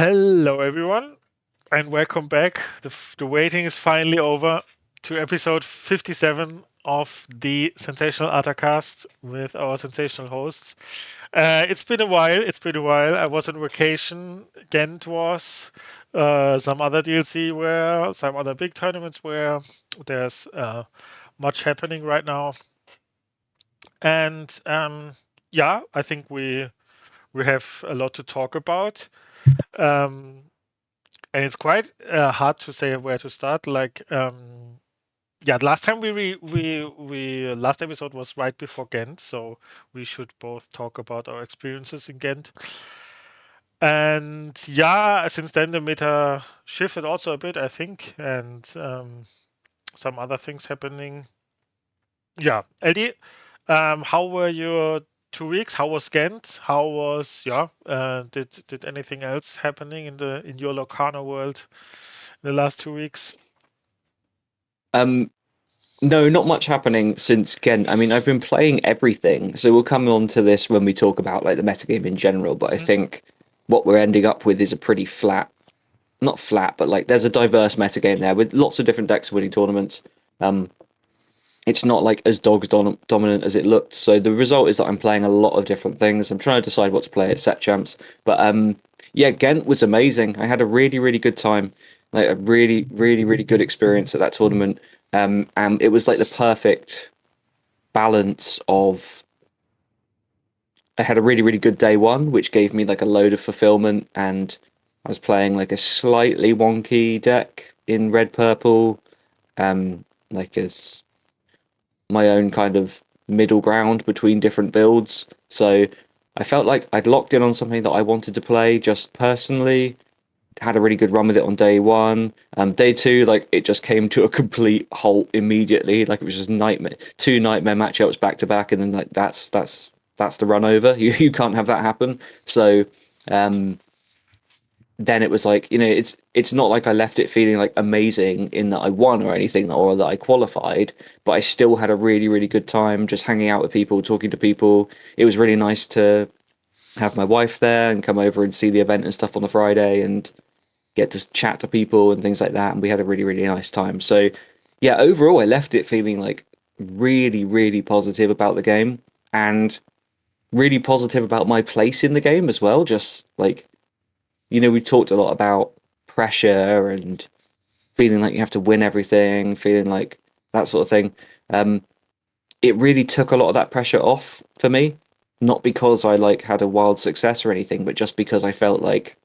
Hello, everyone, and welcome back. The waiting is finally over to episode 57 of the sensational ArtaCast with our sensational hosts. It's been a while. It's been a while. I was on vacation. Ghent was. Some other DLC were. Some other big tournaments were. There's much happening right now, and yeah, I think we have a lot to talk about. Um, and it's quite hard to say where to start. Yeah, last time we last episode was right before Ghent, so we should both talk about our experiences in Ghent. And yeah, since then the meta shifted also a bit, I think, and some other things happening. Yeah, LD, how were your 2 weeks? How was Ghent? How was did anything else happening in your Lorcana world in the last 2 weeks? Um, no, not much happening since Ghent. I mean, I've been playing everything, so we'll come on to this when we talk about like the metagame in general. But I Mhm. think what we're ending up with is a pretty flat, not flat, but like there's a diverse metagame there with lots of different decks winning tournaments. Um, it's not like as dominant as it looked. So the result is that I'm playing a lot of different things. I'm trying to decide what to play at set champs. But yeah, Ghent was amazing. I had a really good time, like a really good experience at that tournament. And it was like the perfect balance of I had a really good day one, which gave me like a load of fulfillment, and I was playing like a slightly wonky deck in red purple, like as my own kind of middle ground between different builds. So I felt like I'd locked in on something that I wanted to play just personally. Had a really good run with it on day one. Day two, like it just came to a complete halt immediately. Like it was just nightmare, two nightmare matchups back to back, and then like that's the run over. You can't have that happen. So um, then it was like it's not like I left it feeling like amazing in that I won or anything or that I qualified, but I still had a really good time just hanging out with people, talking to people. It was really nice to have my wife there and come over and see the event and stuff on the Friday and get to chat to people and things like that. And we had a really nice time. So yeah, overall I left it feeling like really positive about the game and really positive about my place in the game as well. Just like we talked a lot about pressure and feeling like you have to win everything, feeling like that sort of thing. Um, it really took a lot of that pressure off for me. Not because I like had a wild success or anything, but just because I felt like,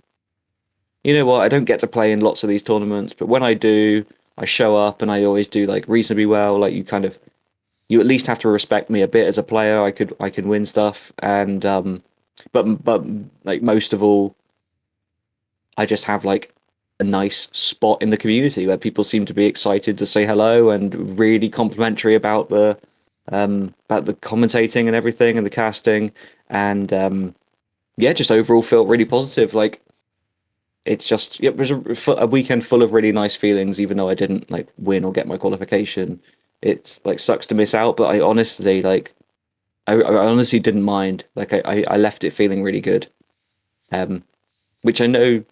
you know what, I don't get to play in lots of these tournaments, but when I do, I show up and I always do like reasonably well. Like you at least have to respect me a bit as a player. I can win stuff, and but like most of all, I just have like a nice spot in the community where people seem to be excited to say hello and really complimentary about the commentating and everything and the casting and yeah, just overall felt really positive. Like it's just it was a weekend full of really nice feelings, even though I didn't like win or get my qualification. It's like sucks to miss out, but I honestly like I honestly didn't mind. Like I left it feeling really good. Um, which I know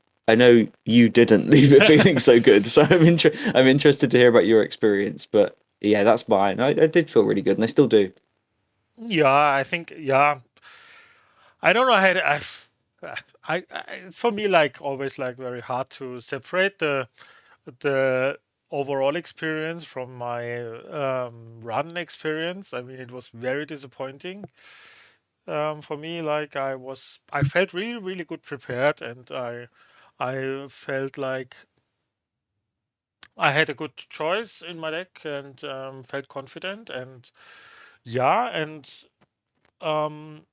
you didn't leave it feeling so good. So I'm interested to hear about your experience. But yeah, that's mine. I did feel really good, and I still do. Yeah, I think I don't know how to, it's for me like always like very hard to separate the overall experience from my run experience. I mean, it was very disappointing for me. Like I felt really good prepared, and I felt like I had a good choice in my deck and felt confident and yeah and. Um,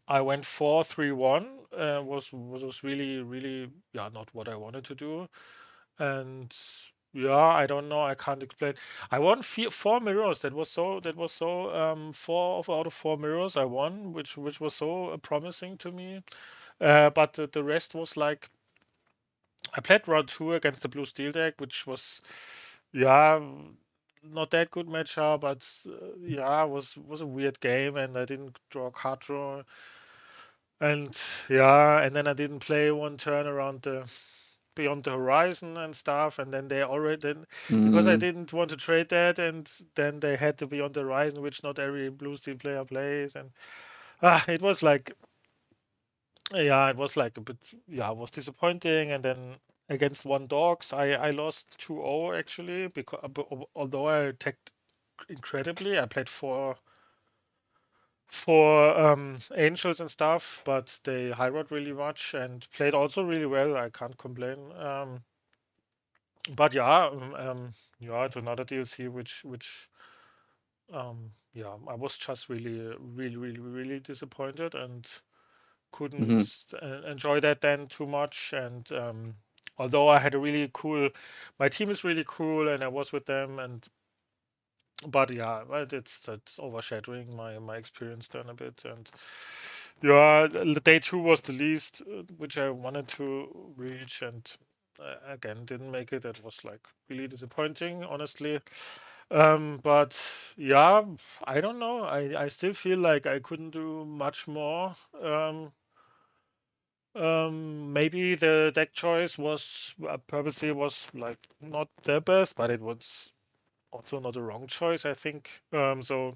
I went 4-3-1. Was really not what I wanted to do, and I don't know. I can't explain. I won four mirrors. Four out of four mirrors I won, which was so promising to me. But the rest was like I played round two against the blue steel deck, which was yeah not that good matchup, but was a weird game, and I didn't draw a card draw. And yeah, and then I didn't play one turn around the beyond the horizon and stuff, and then they already then because I Mm, didn't want to trade that, and then they had the beyond the horizon, which not every blue steel player plays, and it was like yeah, it was like a bit yeah, it was disappointing, and then against one dogs, I lost 2-0 actually because although I attacked incredibly, I played for angels and stuff, but they high rolled really much and played also really well. I can't complain. But yeah, it's another DLC which yeah, I was just really disappointed and mhm, couldn't enjoy that then too much. And although I had a really cool, my team is really cool, and I was with them, and but yeah, well, it's overshadowing my experience then a bit. And yeah, the day two was the least which I wanted to reach, and again didn't make it. That was like really disappointing, honestly. But yeah, I don't know. I still feel like I couldn't do much more. Maybe the deck choice was purposely was like not the best, but it was also not a wrong choice, I think. So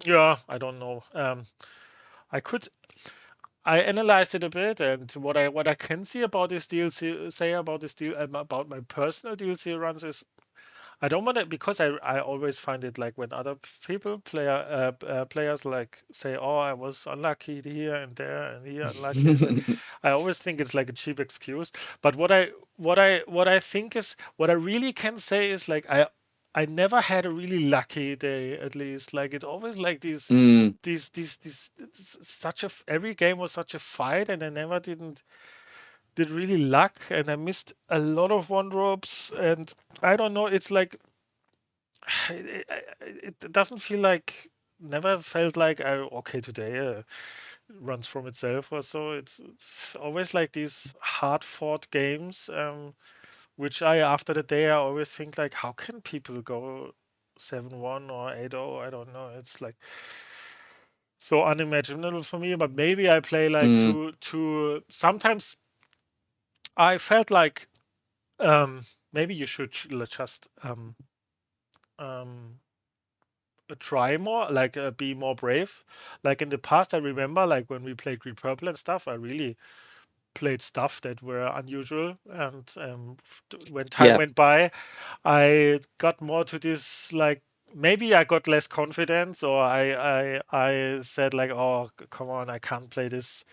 yeah, I don't know. I could I analyzed it a bit, and what I can see about this DLC say about this deal about my personal DLC runs is I don't want to because I always find it like when other people players like say, oh, I was unlucky here and there and here unlucky and there. I always think it's like a cheap excuse. But what I think is what I really can say is like I never had a really lucky day, at least. Like it's always like mm, these such a every game was such a fight, and I never did really luck, and I missed a lot of one drops, and I don't know. It's like it doesn't feel like never felt like okay, today runs from itself or so. It's always like these hard fought games, which I after the day I always think like how can people go 7-1 or 8-0? I don't know. It's like so unimaginable for me. But maybe I play like mm, to sometimes I felt like maybe you should just um try more, like be more brave. Like in the past, I remember like when we played Green Purple and stuff, I really played stuff that were unusual. And when time yeah. went by, I got more to this like maybe I got less confidence, or I said like, oh, come on, I can't play this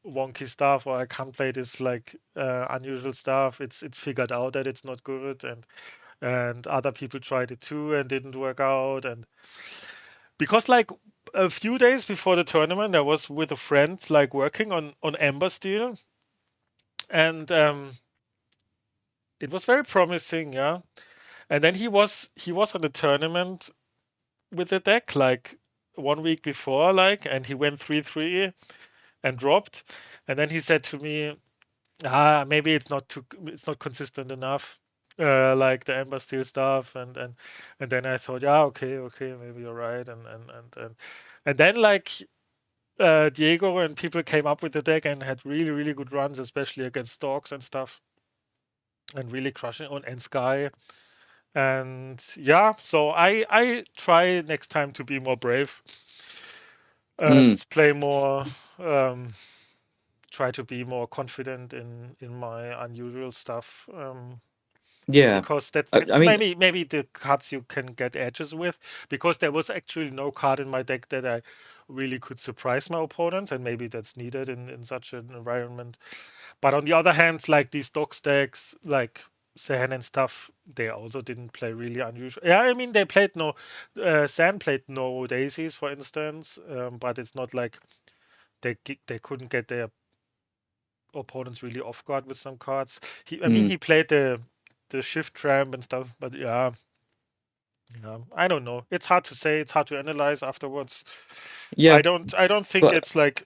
wonky stuff, or I can't play this like unusual stuff. It's figured out that it's not good, and other people tried it too and didn't work out. And because like a few days before the tournament, I was with a friend like working on Ember Steel, and it was very promising, yeah. And then he was on the tournament with the deck like 1 week before, like, and he went 3-3 and dropped. And then he said to me, maybe it's not consistent enough. Like the Ember Steel stuff, and then I thought, yeah, okay, maybe you're right, and then like Diego and people came up with the deck and had really good runs, especially against dogs and stuff, and really crushing on and Sky. And yeah, so I try next time to be more brave Mm, and play more. Um, Try to be more confident in my unusual stuff. yeah. Because that's I that's mean, maybe the cards you can get edges with, because there was actually no card in my deck that I really could surprise my opponents, and maybe that's needed in such an environment. But on the other hand, like these dog stacks, like Sand and stuff, they also didn't play really unusual. Yeah, I mean they played no Sand played no daisies, for instance, but it's not like they couldn't get their opponents really off guard with some cards. I mean, mm, he played the shift tramp and stuff, but yeah, I don't know. It's hard to say. It's hard to analyze afterwards. yeah, I don't think but it's like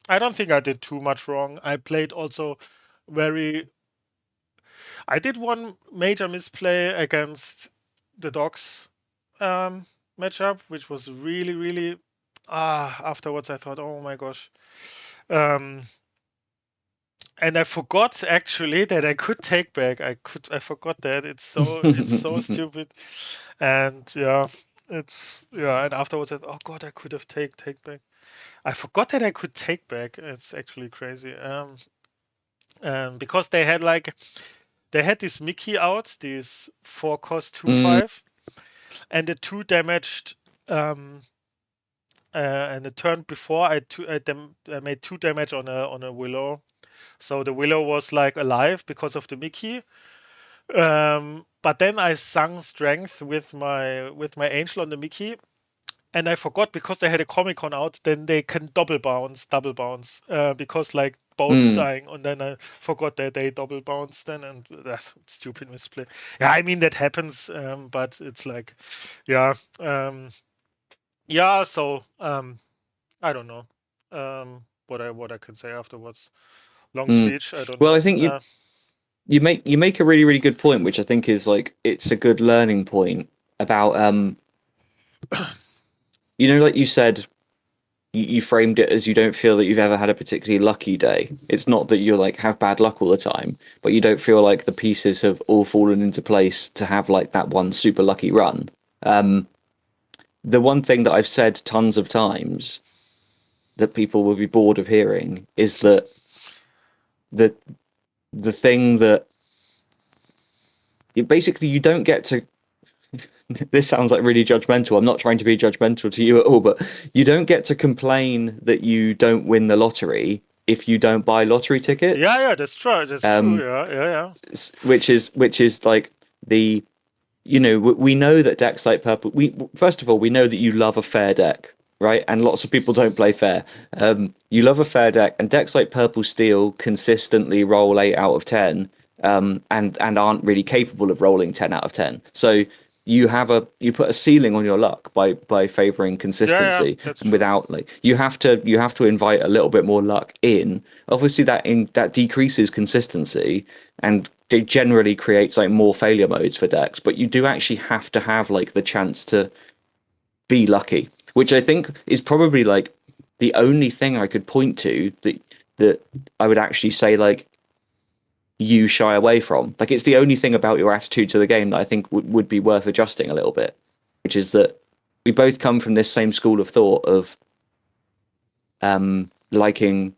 I don't think I did too much wrong. I played also very. I did one major misplay against the Dogs um, matchup, which was really afterwards I thought, oh my gosh. Um, and I forgot actually that I could take back. I forgot that. It's so stupid. And yeah, and afterwards I thought, oh god, I could have take back. I forgot that I could take back. It's actually crazy. Because they had this Mickey out, this 4 cost two Mm, five, and the two damaged. Um, and the turn before I made 2 damage on a willow, so the willow was like alive because of the Mickey. But then I sung strength with my angel on the Mickey, and I forgot because they had a Comic Con out. Then they can double bounce, because like both mm, dying, and then I forgot that they double bounce then, and that's stupid misplay. Yeah, I mean that happens, but it's like, yeah, yeah. So I don't know, what I can say afterwards. Long mm. speech. I don't Well, I know. think you make a really really good point, which I think is like it's a good learning point about like you said, you framed it as you don't feel that you've ever had a particularly lucky day. It's not that you like have bad luck all the time, but you don't feel like the pieces have all fallen into place to have like that one super lucky run. Um, the one thing that I've said tons of times that people will be bored of hearing is that the the thing that basically you don't get to. This sounds like really judgmental. I'm not trying to be judgmental to you at all, but you don't get to complain that you don't win the lottery if you don't buy lottery Yeah, tickets. yeah, that's true. That's true. Um, Yeah, yeah, yeah. which is like the we know that decks like purple. We first of all we know that you love a fair deck, right? And lots of people don't play fair. You love a fair deck, and decks like purple steel consistently roll 8 out of 10, and aren't really capable of rolling 10 out of 10. So you put a ceiling on your luck by favoring Yeah, yeah, consistency, that's and true. without like you have to invite a little bit more luck in. Obviously that decreases consistency, and it generally creates like more failure modes for decks, but you do actually have to have like the chance to be lucky, which I think is probably like the only thing I could point to that I would actually say like you shy away from. Like it's the only thing about your attitude to the game that I think would be worth adjusting a little bit, which is that we both come from this same school of thought of liking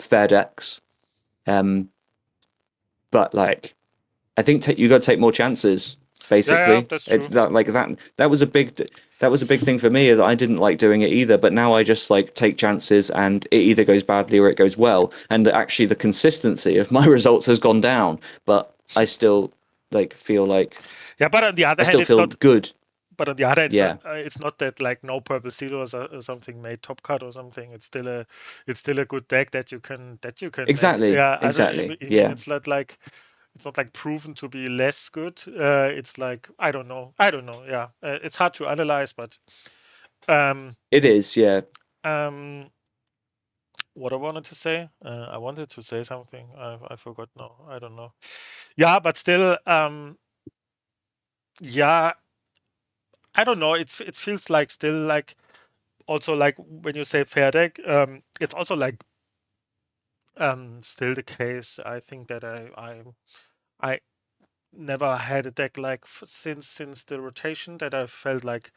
fair decks, um, but like I think you got to take more chances. Yeah, yeah, Basically, that's it's true. that like that. That was a big thing for me. Is I didn't like doing it either, but now I just like take chances, and it either goes badly or it goes well. And actually, the consistency of my results has gone down, but I still like feel like Yeah, but on the other I hand, still it's feel not. good. But on the other hand, Yeah, it's not that like no purple seal or something made top cut or something. It's still a good deck that you can make. exactly, Yeah, I don't exactly. even Yeah, it's not like proven to be less good. It's like I don't know. Yeah, it's hard to analyze, but um it is. Yeah, um what I wanted to say. I wanted to say something. I forgot now. I don't know. Yeah, but still, yeah, I don't know. It feels like still like also like when you say fair deck, it's also like still the case. I think that I never had a deck like since the rotation that I felt like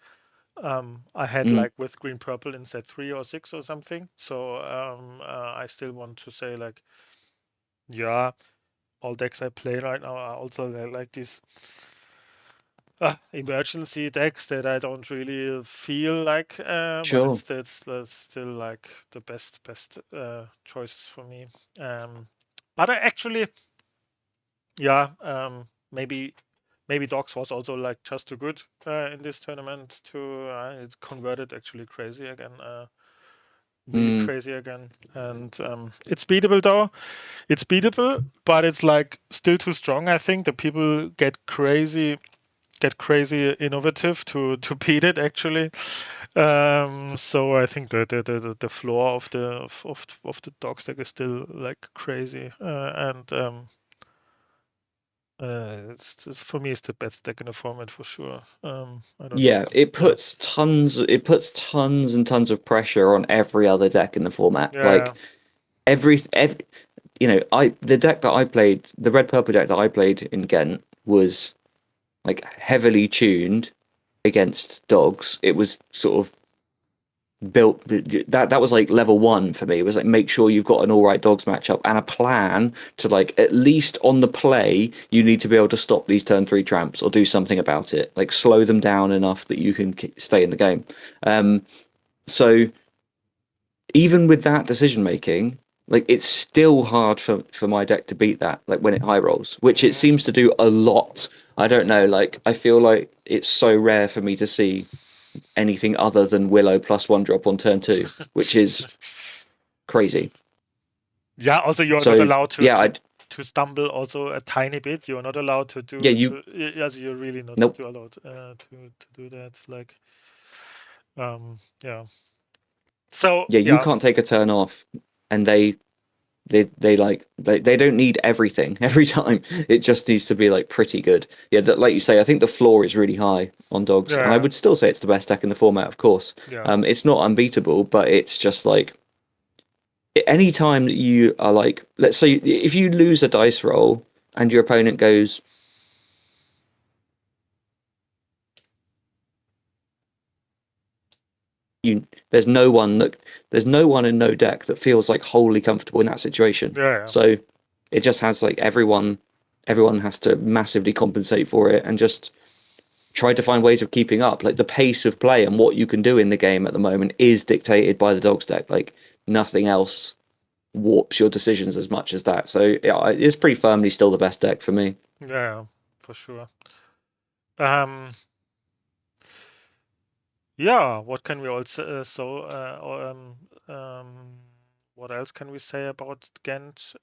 I had mm, like with green purple in set 3 or 6 or something. So I still want to say like, yeah, all decks I play right now are also like these emergency decks that I don't really feel like, but sure. that's still like the best choices for me. But I actually, yeah, maybe Dogs was also like just too good in this tournament to it converted actually crazy again. Really Mm, crazy again, and it's beatable though. It's beatable, but it's like still too strong. I think the people get crazy innovative to beat it actually. So I think the floor of the dog stack is still like crazy, and For me, it's the best deck in the format for sure. I don't know. Yeah, it Yeah, puts tons and tons of pressure on every other deck in the format. yeah, Like every I the deck that I played, the red purple deck that I played in Ghent was like heavily tuned against dogs. It was sort of built that was like level one for me. It was like make sure you've got an all right dogs matchup and a plan to like at least on the play you need to be able to stop these turn three tramps or do something about it. Like slow them down enough that you can stay in the game. So even with that decision making, like it's still hard for my deck to beat that. Like when it high rolls, which it mhm, seems to do a lot. I don't know. Like I feel like it's so rare for me to see anything other than Willow plus one drop on turn two, which is crazy. yeah. Also, you're not So allowed to yeah, stumble also a tiny bit. You're not allowed to yeah, do you to. Yes, you're really not nope. too allowed to do that. Like, yeah. So Yeah, you yeah, can't take a turn off, and they don't need everything every time. It just needs to be like pretty good. Yeah, that like you say, I think the floor is really high on dogs, and I yeah, would still say it's the best deck in the format, of course. yeah, It's not unbeatable, but it's just like any time that you are like, let's say if you lose a dice roll and your opponent goes, you there's no one in no deck that feels like wholly comfortable in that situation. yeah, So it just has like everyone has to massively compensate for it and just try to find ways of keeping up. Like the pace of play and what you can do in the game at the moment is dictated by the dogs deck. Like nothing else warps your decisions as much as that. So yeah, it's pretty firmly still the best deck for me. yeah, for sure. Um, yeah. What can we also what else can we say about Ghent?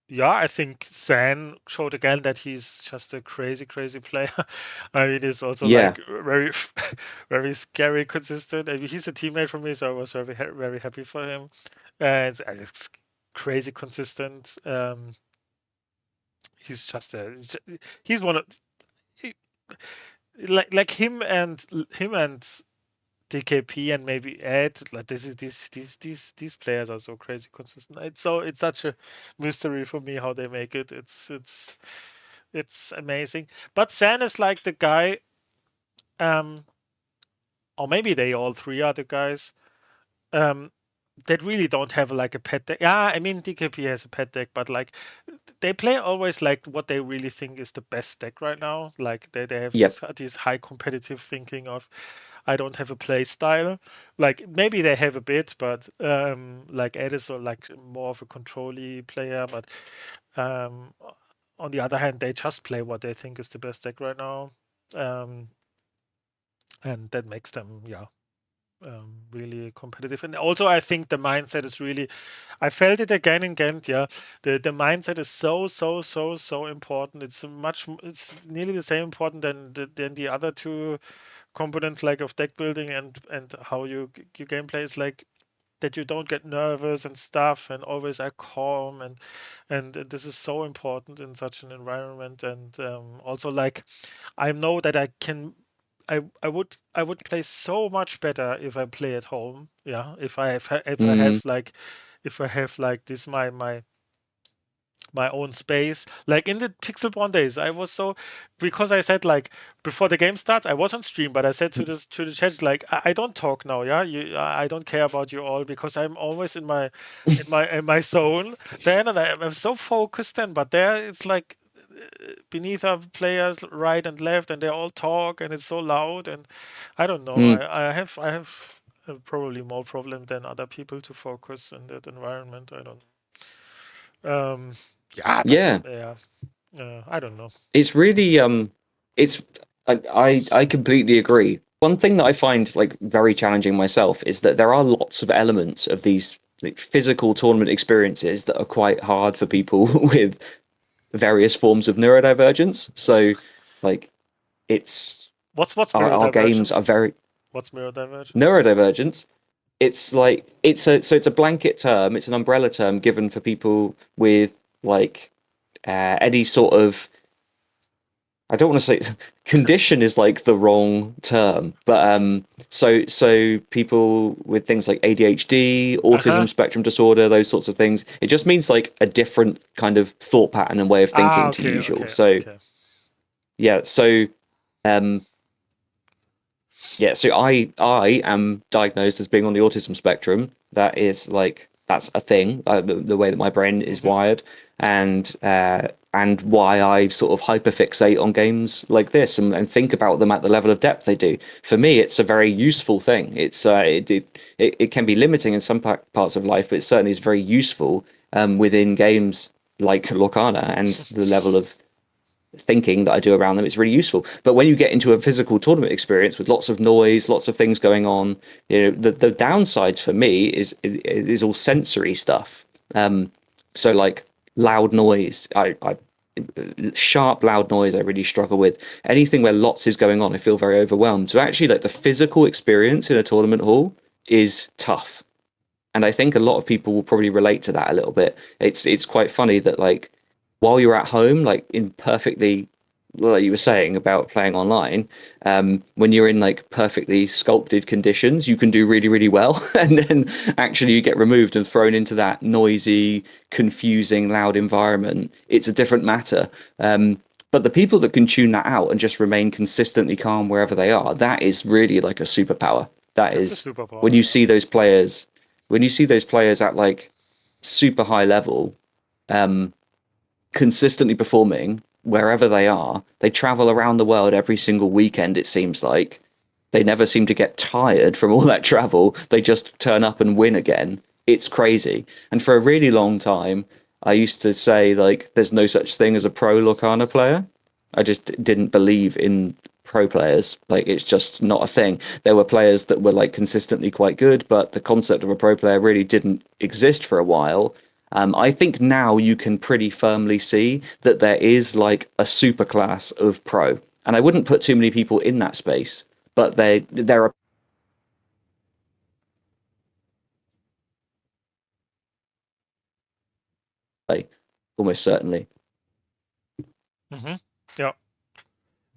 Yeah, I think San showed again that he's just a crazy, crazy player. I mean, he's also Yeah. like very, very scary consistent. I mean, he's a teammate for me, so I was very happy for him. And it's crazy consistent. He's just he's one of he- like him and DKP and maybe Ed. Like these players are so crazy consistent. It's such a mystery for me how they make it. It's amazing. But San is like the guy, um, or maybe they all three are the guys, um, that really don't have like a pet deck. Yeah, I mean DKP has a pet deck, but like they play always like what they really think is the best deck right now. Like they have Yep. this high competitive thinking of I don't have a play style. Like maybe they have a bit, but like Ed is like more of a controlly player, but um on the other hand they just play what they think is the best deck right now. Um and that makes them really competitive. And also, I think the mindset is really, I felt it again in Ghent. Yeah, the mindset is so important. It's nearly the same important than the other two components like of deck building and how you gameplay is like that you don't get nervous and stuff and always are calm and this is so important in such an environment and also like I know that I would play so much better if I play at home. Yeah, Mm, if I have like this my own space. Like in the Pixel Bond days, I was so because I said like before the game starts, I was on stream, but I said to the chat like I don't talk now. Yeah, I don't care about you all because I'm always in my zone. Then and I'm so focused then, but there it's like beneath our players right and left and they all talk and it's so loud and I don't know mm, I have probably more problem than other people to focus in that environment. I don't yeah, but yeah. yeah, I don't know. It's really it's I completely agree. One thing that I find like very challenging myself is that there are lots of elements of these like, physical tournament experiences that are quite hard for people with various forms of neurodivergence. So like it's What's our games are neurodivergence? very What's neurodivergence? neurodivergence. It's like it's a blanket term, it's an umbrella term given for people with like any sort of, I don't want to say condition is like the wrong term, but people with things like ADHD, Uh-huh. autism spectrum disorder, those sorts of things, it just means like a different kind of thought pattern and way of Ah, thinking to okay, usual. okay, So okay. yeah, so um I am diagnosed as being on the autism spectrum. That is like that's a thing. The way that my brain is Hmm. wired, and why I sort of hyperfixate on games like this and think about them at the level of depth they do. For me, it's a very useful thing. It can be limiting in some parts of life, but it certainly is very useful within games like Lorcana and the level of thinking that I do around them, it's really useful. But when you get into a physical tournament experience with lots of noise, lots of things going on, the downsides for me is all sensory stuff. So like loud noise, I sharp loud noise I really struggle with. Anything where lots is going on, I feel very overwhelmed. So actually like the physical experience in a tournament hall is tough. And I think a lot of people will probably relate to that a little bit. It's quite funny that like while you're at home, like in perfectly, like you were saying about playing online, when you're in like perfectly sculpted conditions, you can do really, really well. And then actually you get removed and thrown into that noisy, confusing, loud environment. It's a different matter. But the people that can tune that out and just remain consistently calm wherever they are, that is really like a superpower. That That's a is when superpower, you yeah. see those players, when you see those players at like super high level, um, consistently performing wherever they are. They travel around the world every single weekend, it seems like. They never seem to get tired from all that travel. They just turn up and win again. It's crazy. And for a really long time, I used to say, like, there's no such thing as a pro Lorcana player. I just didn't believe in pro players. Like, it's just not a thing. There were players that were, like, consistently quite good, but the concept of a pro player really didn't exist for a while. I think now you can pretty firmly see that there is like a superclass of pro, and I wouldn't put too many people in that space, but there are like, almost certainly. Hmm. Yeah,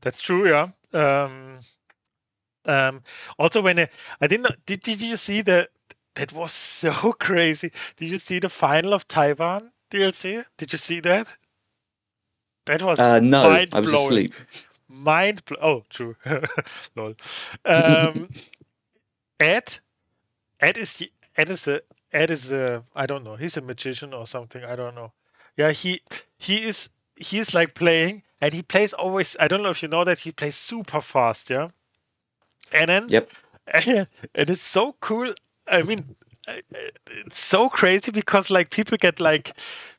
that's true, yeah. Um, Also, I didn't know, did you see that was so crazy? Did you see the final of Taiwan DLC? Did you see that? That was No, I mind was blowing. asleep. Oh, true. Lol. Um, Ed, Ed is a I don't know. He's a magician or something. I don't know. Yeah, he is he is like playing, and he plays always. I don't know if you know that he plays super fast. Yeah, and then Yep. and it's so cool. I mean, it's so crazy because like people get like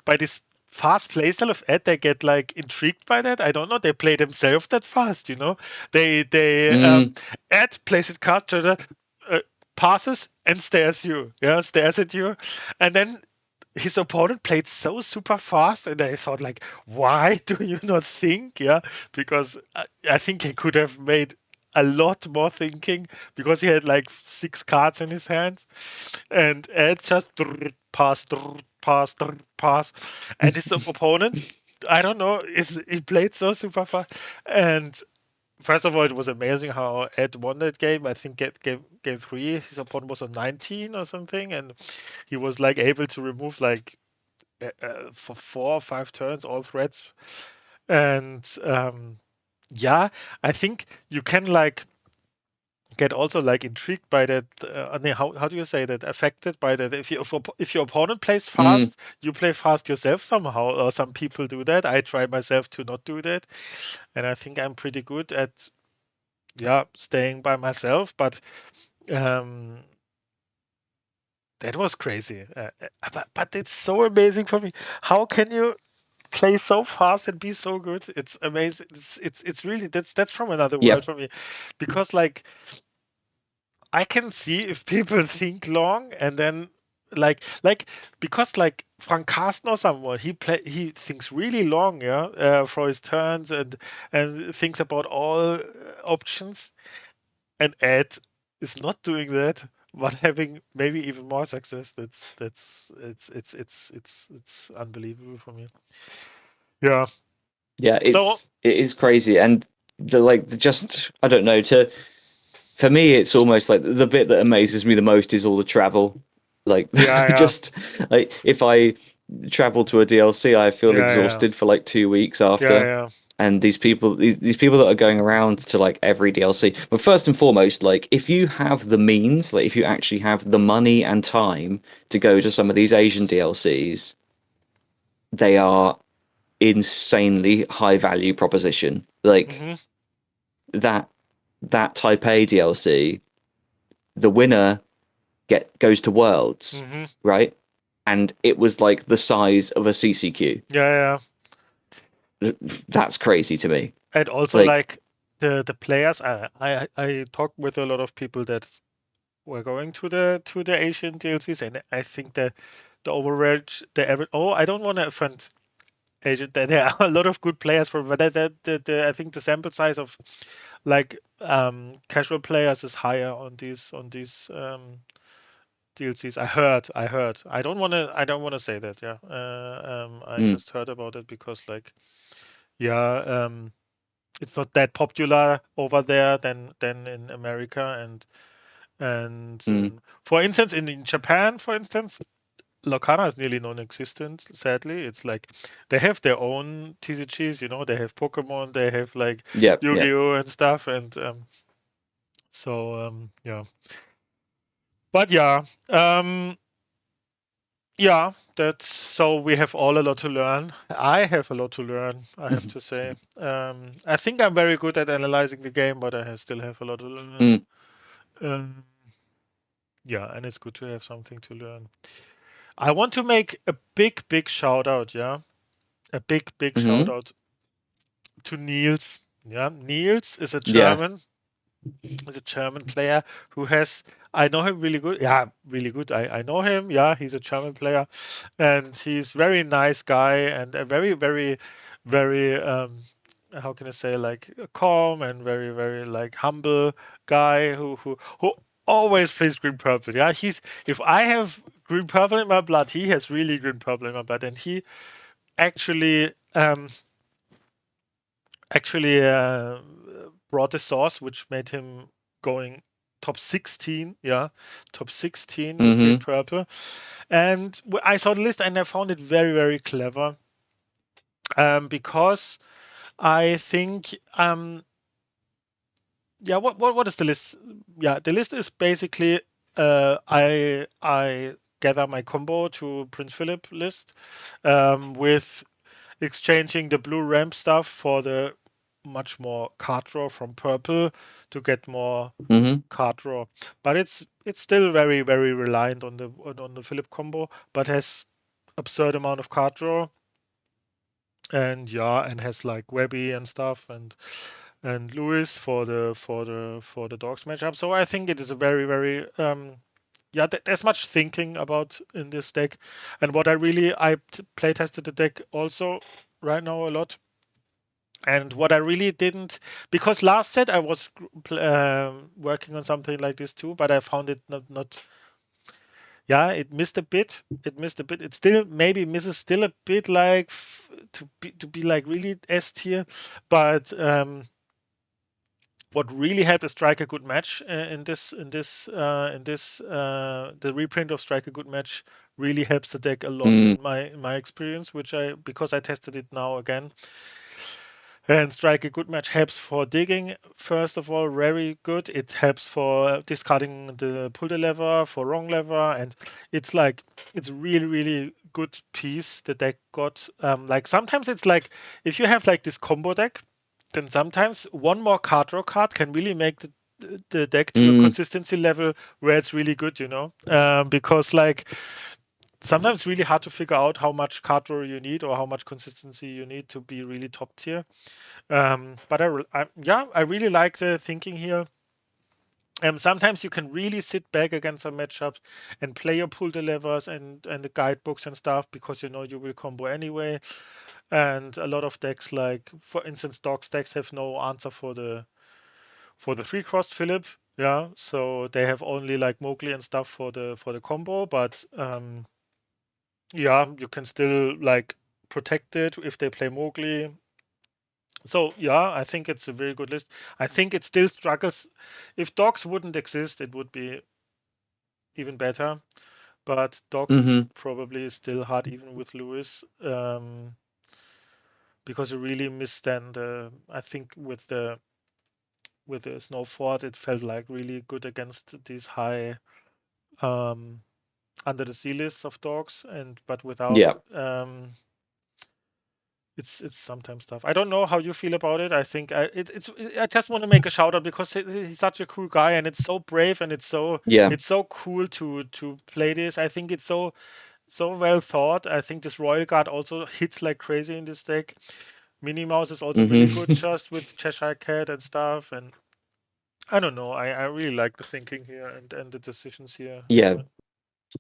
by this fast playstyle of Ed, they get like intrigued by that. I don't know. They play themselves that fast, you know. They Mm, Ed plays it card to the uh, passes and stares at you, and then his opponent played so super fast, and I thought like, why do you not think? Yeah, because I think he could have made a lot more thinking because he had like six cards in his hands, and Ed just pass, pass, pass, and his opponent, I don't know, is he played so super fast, and first of all, it was amazing how Ed won that game. I think game three, his opponent was on 19 or something, and he was like able to remove like for 4 or 5 turns all threats, and yeah, I think you can like get also like intrigued by that. I mean, how do you say that? Affected by that. If your opponent plays mm, fast, you play fast yourself somehow. Or some people do that. I try myself to not do that, and I think I'm pretty good at staying by myself. But um, that was crazy. But it's so amazing for me. How can you play so fast and be so good? It's amazing. It's really that's from another world yep. for me, because like I can see if people think long and then like because like Frank Carsten or someone he thinks really long, for his turns and thinks about all options, and Ed is not doing that but having maybe even more success. That's it's unbelievable for me. Yeah. Yeah, So it is crazy, and the just I don't know. To For me, it's almost like the bit that amazes me the most is all the travel. Like, yeah, just like if I travel to a DLC, I yeah, feel yeah, exhausted for like 2 weeks yeah, after. yeah. And these people that are going around to like every DLC. But first and foremost, like if you have the means, like if you actually have the money and time to go to some of these Asian DLCs, they are insanely high value proposition. Like Mm-hmm. that that Type A DLC, the winner get goes to Worlds, Mm-hmm. right? And it was like the size of a CCQ. Yeah, yeah. That's crazy to me. And also Like, like the players. I talked with a lot of people that were going to the Asian DLCs, and I think the overage the average. Oh, I don't want to offend Asian. There are a lot of good players for, but I think the sample size of like casual players is higher on these DLCs. I heard. I don't wanna say that. Yeah. I mm, just heard about it because like yeah, it's not that popular over there than in America and mm, for instance in Japan, for instance, Lorcana is nearly non-existent. Sadly, it's like they have their own TCGs. You know, they have Pokemon, they have like yep, yep. Yu-Gi-Oh and stuff, and yeah. But yeah, um, yeah, that's so we have all a lot to learn. I have a lot to learn, I have to say. I think I'm very good at analyzing the game, but still have a lot to learn. Mm, Um, yeah, and it's good to have something to learn. I want to make a big shout out, yeah, a big shout mm-hmm. out to Niels. Yeah, Niels Yeah. is a German player who has. I know him really good. Yeah, really good. I know him. Yeah, he's a German player, and he's very nice guy and a very how can I say like calm and very like humble guy who always plays green purple. Yeah, he's if I have green purple in my blood, he has really green purple in my blood, and he actually brought a sauce which made him going top 16, yeah, top 16 with green Mm-hmm. purple. And I saw the list and I found it very clever, because I think yeah, what is the list? Yeah, the list is basically I gather my combo to Prince Philip list, with exchanging the blue ramp stuff for the much more card draw from purple to get more Mm-hmm. card draw. But it's still very reliant on the Philip combo, but has absurd amount of card draw and yeah, and has like Webby and stuff and Lewis for the dogs matchup. So I think it is a very yeah, there's much thinking about in this deck, and what I play tested the deck also right now a lot. And what I really didn't, because last set I was working on something like this too, but I found it not. Yeah, it missed a bit. It missed a bit. It still maybe misses still a bit like to be like really S tier, but what really helped is Strike a Good Match in this the reprint of Strike a Good Match really helps the deck a lot Mm, in my experience, which I because I tested it now again. And Strike a Good Match helps for digging, first of all, very good. It helps for discarding the pull the lever, for wrong lever, and it's like, it's really good piece the deck got. Like sometimes it's like, if you have like this combo deck, then sometimes one more card draw card can really make the deck to a mm, consistency level where it's really good, you know? Because like sometimes it's really hard to figure out how much card draw you need or how much consistency you need to be really top tier. But yeah, I really like the thinking here. Sometimes you can really sit back against some matchups and play your pull the levers and the guidebooks and stuff because you know you will combo anyway. And a lot of decks, like for instance, Dogs decks have no answer for the three crossed Phillip. Yeah, so they have only like Mowgli and stuff for the combo, but yeah, you can still like. protected if they play Mowgli. So yeah, I think it's a very good list. I think it still struggles. If dogs wouldn't exist, it would be even better. But dogs is Hmm. probably still hard even with Lewis, because you really miss then the. I think with the Snow Fort, it felt like really good against these high um, under the sea lists of dogs, and but without Yeah. it's sometimes tough. I don't know how you feel about it. I think it's I just want to make a shout out because he's such a cool guy and it's so brave and Yeah. it's so cool to play this. I think it's so well thought. I think this Royal Guard also hits like crazy in this deck. Minnie Mouse is also really good Hmm. just with Cheshire Cat and stuff. And I don't know. I really like the thinking here and the decisions here. Yeah.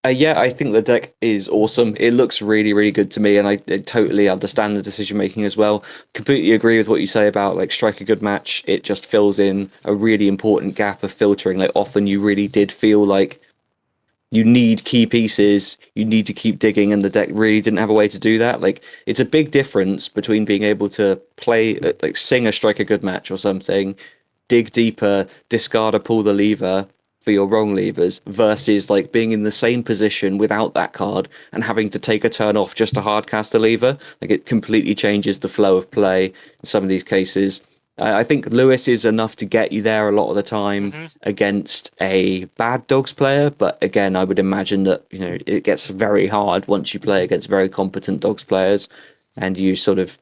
Yeah, I think the deck is awesome. It looks really, really good to me, and I totally understand the decision making as well. Completely agree with what you say about like strike a good match. It just fills in a really important gap of filtering. Like often you really did feel like you need key pieces, you need to keep digging, and the deck really didn't have a way to do that. Like it's a big difference between being able to play like sing a strike a good match or something, dig deeper, discard a pull the lever for your wrong levers versus like being in the same position without that card and having to take a turn off just to hard cast a lever. Like it completely changes the flow of play in some of these cases. I think Lewis is enough to get you there a lot of the time Hmm. against a bad dogs player, but again, I would imagine that it gets very hard once you play against very competent dogs players, and you sort of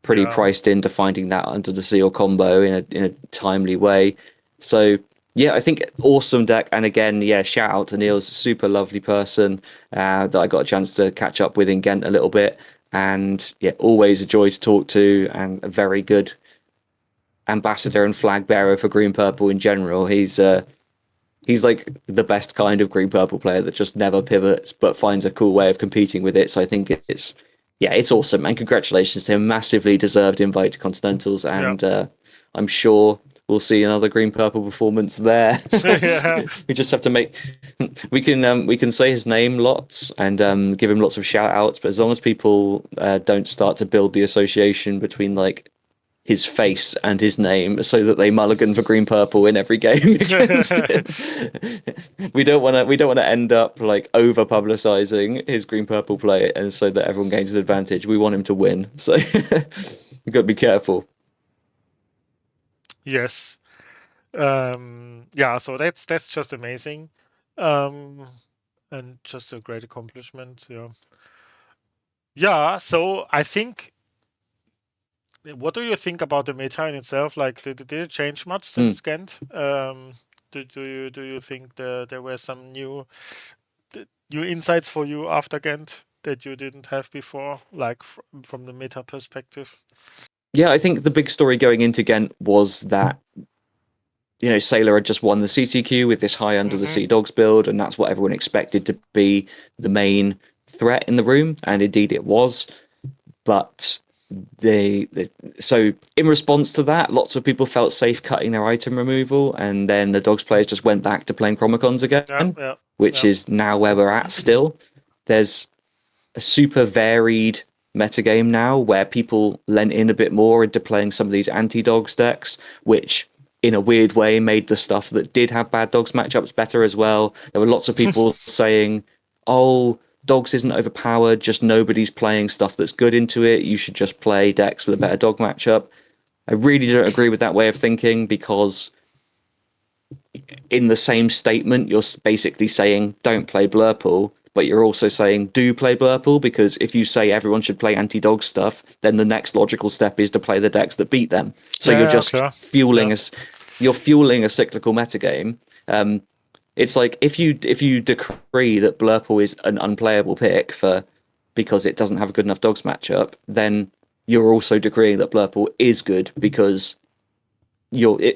pretty Yeah. priced into finding that under the seal combo in a timely way. So yeah, I think awesome deck. And again, yeah, shout out to Niels, super lovely person that I got a chance to catch up with in Ghent a little bit. And yeah, always a joy to talk to and a very good ambassador and flag bearer for green purple in general. He's like the best kind of green purple player that just never pivots but finds a cool way of competing with it. So I think it's yeah, it's awesome, and congratulations to him. Massively deserved invite to Continentals, Yeah. and I'm sure we'll see another green purple performance there. Yeah. We just have to make we can say his name lots and give him lots of shout outs, but as long as people don't start to build the association between like his face and his name so that they mulligan for green purple in every game against him. We don't want to end up like over publicizing his green purple play and so that everyone gains an advantage. We want him to win. So we've got to be careful. Yes. Yeah, so that's just amazing. Um, and just a great accomplishment. Yeah. Yeah, so I think what do you think about the meta in itself? Like did it change much Mm. since Ghent? Do you think there were some new insights for you after Ghent that you didn't have before, like from the meta perspective? Yeah, I think the big story going into Ghent was that Sailor had just won the CCQ with this high under the Mm-hmm. sea dogs build, and that's what everyone expected to be the main threat in the room, and indeed it was. But they so in response to that, lots of people felt safe cutting their item removal, and then the dogs players just went back to playing Chromicons Yeah, again, yeah, which yeah. is now where we're at still. There's a super varied metagame now where people lent in a bit more into playing some of these anti-dogs decks, which in a weird way made the stuff that did have bad dogs matchups better as well. There were lots of people saying, oh, dogs isn't overpowered, just nobody's playing stuff that's good into it. You should just play decks with a better dog matchup. I really don't agree with that way of thinking because in the same statement, you're basically saying don't play Blurple, but you're also saying do play Blurple because if you say everyone should play anti-dog stuff, then the next logical step is to play the decks that beat them. So Yeah, you're yeah, just okay. Yeah. fueling us. You're fueling a cyclical metagame. It's like if you decree that Blurple is an unplayable pick for because it doesn't have a good enough dogs matchup, then you're also decreeing that Blurple is good because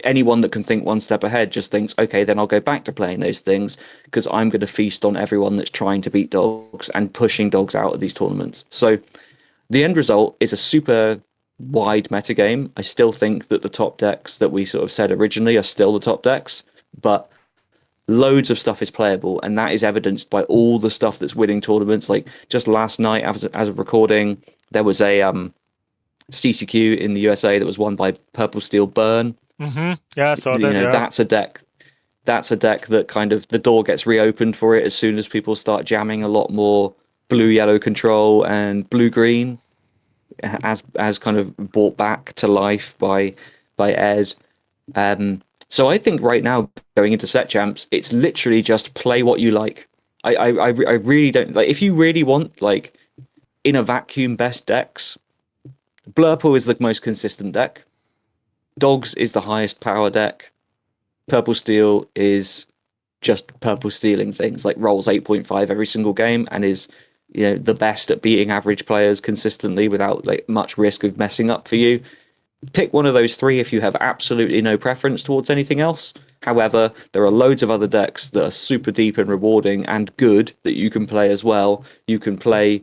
anyone that can think one step ahead just thinks, okay, then I'll go back to playing those things because I'm going to feast on everyone that's trying to beat dogs and pushing dogs out of these tournaments. So the end result is a super wide metagame. I still think that the top decks that we sort of said originally are still the top decks, but loads of stuff is playable, and that is evidenced by all the stuff that's winning tournaments. Like just last night, as of recording, there was a CCQ in the USA that was won by Purple Steel Burn. Yeah, I saw You that. know, Yeah. that's a deck. That's a deck that kind of the door gets reopened for it as soon as people start jamming a lot more blue yellow control and blue green as kind of brought back to life by Ed. So I think right now going into set champs, it's literally just play what you like. I really don't like if you really want like in a vacuum best decks. Blurple is the most consistent deck. Dogs is the highest power deck. Purple Steel is just purple stealing things, like rolls 8.5 every single game and is the best at beating average players consistently without like much risk of messing up for you. Pick one of those three if you have absolutely no preference towards anything else. However, there are loads of other decks that are super deep and rewarding and good that you can play as well. You can play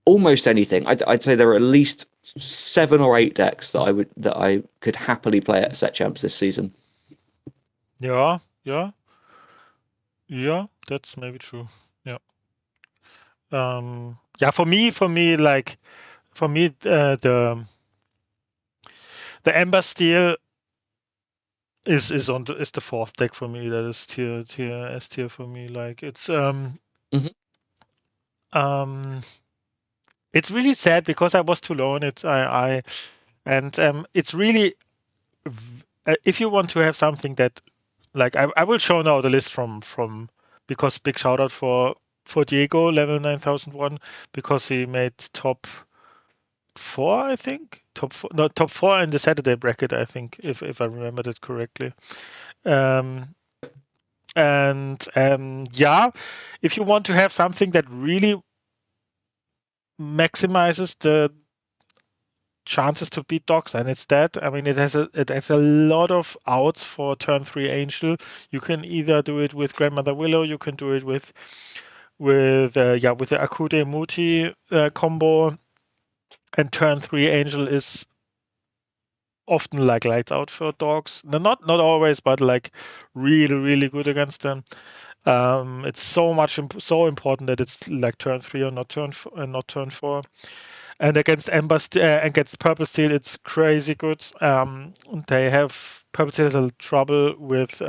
almost anything. I'd say there are at least 7 or 8 decks that I could happily play at set champs this season. Yeah. Yeah. Yeah. That's maybe true. Yeah. Yeah. For me, like for me, the Ember Steel is the fourth deck for me. That is tier S tier for me. Like Mm-hmm. um it's really sad because I was too low on it. I and it's really if you want to have something that like I will show now the list from because big shout out for Diego level 9001 because he made top four, I think. Top four, no, top four in the Saturday bracket, I think, if I remembered it correctly. Um, and yeah, if you want to have something that really maximizes the chances to beat dogs, and it's that. I mean, it has a lot of outs for turn three Angel. You can either do it with Grandmother Willow, you can do it with the Akude Muti combo, and turn three Angel is often like lights out for dogs. No, not always, but like really really good against them. It's so important that it's like turn three or not turn four. And against Purple Steel, it's crazy good. They have Purple Steel has a trouble with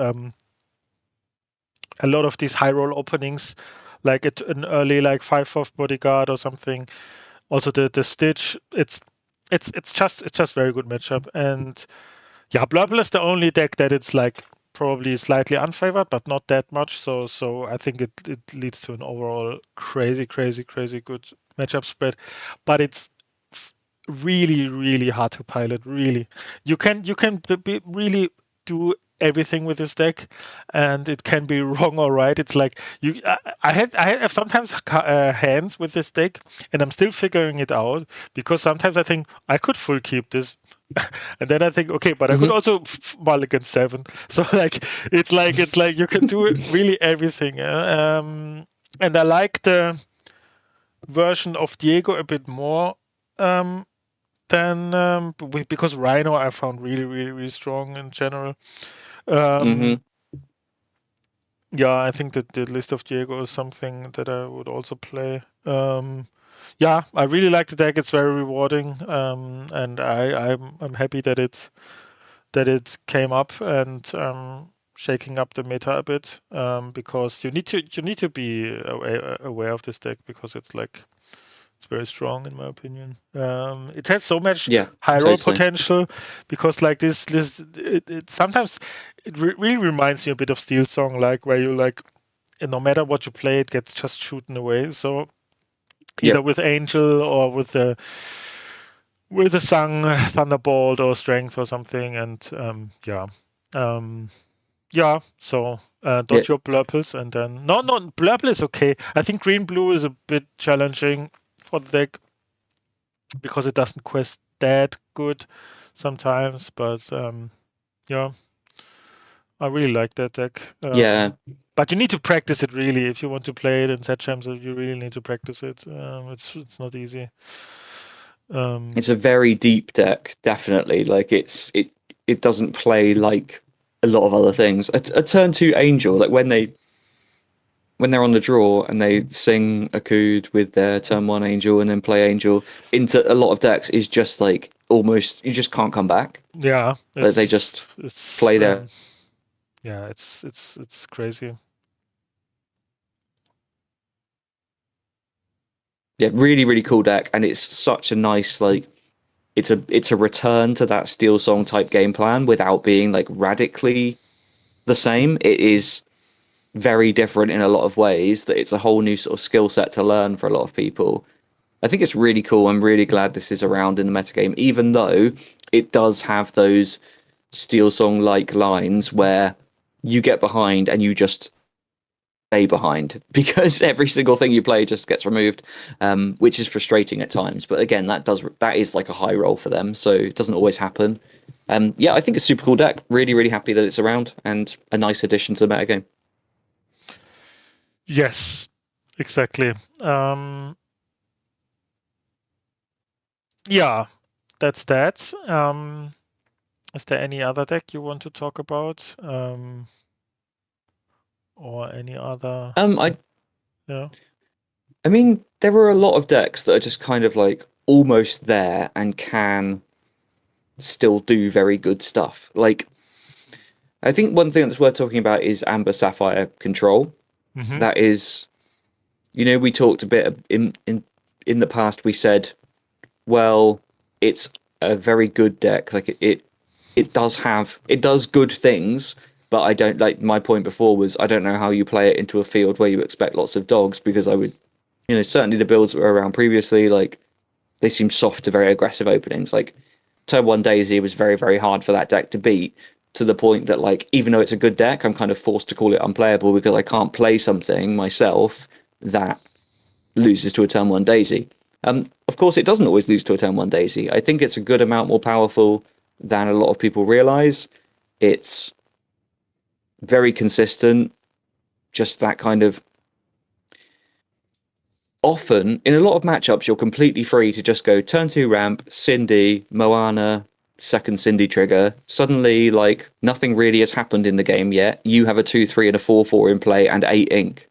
a lot of these high roll openings, like an early like 5/4 bodyguard or something. Also the Stitch, it's just very good matchup. And yeah, Blurple is the only deck that it's like probably slightly unfavored, but not that much. So I think it leads to an overall crazy, crazy, crazy good matchup spread. But it's really, really hard to pilot. Really, you can really do everything with this deck, and it can be wrong or right. It's like I have sometimes hands with this deck, and I'm still figuring it out because sometimes I think I could full keep this, and then I think, okay, but I could Mm-hmm. also mulligan 7. So it's like you can do really everything. And I like the version of Diego a bit more than because Rhino I found really really really strong in general. Mm-hmm. Um, yeah, I think that the list of Diego is something that I would also play. Yeah, I really like the deck. It's very rewarding, and I'm happy that it came up and shaking up the meta a bit because you need to be aware of this deck because it's very strong in my opinion. It has so much Yeah, high roll totally. potential because like this it sometimes really reminds me a bit of Steel Song, like where you like no matter what you play, it gets just shooten away. So either Yep. with Angel or with the Sung Thunderbolt or Strength or something, and um, yeah. So Yeah. dodge your Blurples, and then no Blurple is okay. I think Green Blue is a bit challenging for the deck because it doesn't quest that good sometimes, but yeah, I really like that deck. Yeah. But you need to practice it really if you want to play it in set champs. You really need to practice it. It's not easy. Um, It's a very deep deck, definitely. Like it doesn't play like a lot of other things. A turn two angel, like when they're on the draw and they sing a cood with their turn one angel and then play angel into a lot of decks is just like almost you just can't come back. Yeah, Like they just it's play their yeah, it's crazy. yeah, really, really cool deck, and it's such a nice like it's a return to that Steel Song type game plan without being like radically the same. It is very different in a lot of ways. That it's a whole new sort of skill set to learn for a lot of people. I think it's really cool. I'm really glad this is around in the metagame, even though it does have those Steel Song like lines where you get behind and you just stay behind because every single thing you play just gets removed, which is frustrating at times. But again, that is like a high roll for them, so it doesn't always happen. Yeah, I think it's a super cool deck. Really, really happy that it's around and a nice addition to the metagame. Yes, exactly. Um, yeah, that's that. Is there any other deck you want to talk about? Or any other? Um, I Yeah. I mean, there are a lot of decks that are just kind of like almost there and can still do very good stuff. Like, I think one thing that's worth talking about is Amber Sapphire Control. Mm-hmm. That is, we talked a bit in the past. We said, well, it's a very good deck. Like it does good things, but I don't like my point before was I don't know how you play it into a field where you expect lots of dogs because I would, certainly the builds that were around previously, like they seem soft to very aggressive openings. Like turn one Daisy was very, very hard for that deck to beat to the point that like even though it's a good deck, I'm kind of forced to call it unplayable because I can't play something myself that loses to a turn one Daisy. Of course, it doesn't always lose to a turn one Daisy. I think it's a good amount more powerful than a lot of people realize. It's very consistent, just that kind of often in a lot of matchups, you're completely free to just go turn two ramp, Cindy, Moana, second Cindy trigger. Suddenly, like nothing really has happened in the game yet. You have a 2-3 and a 4-4 in play and 8 ink.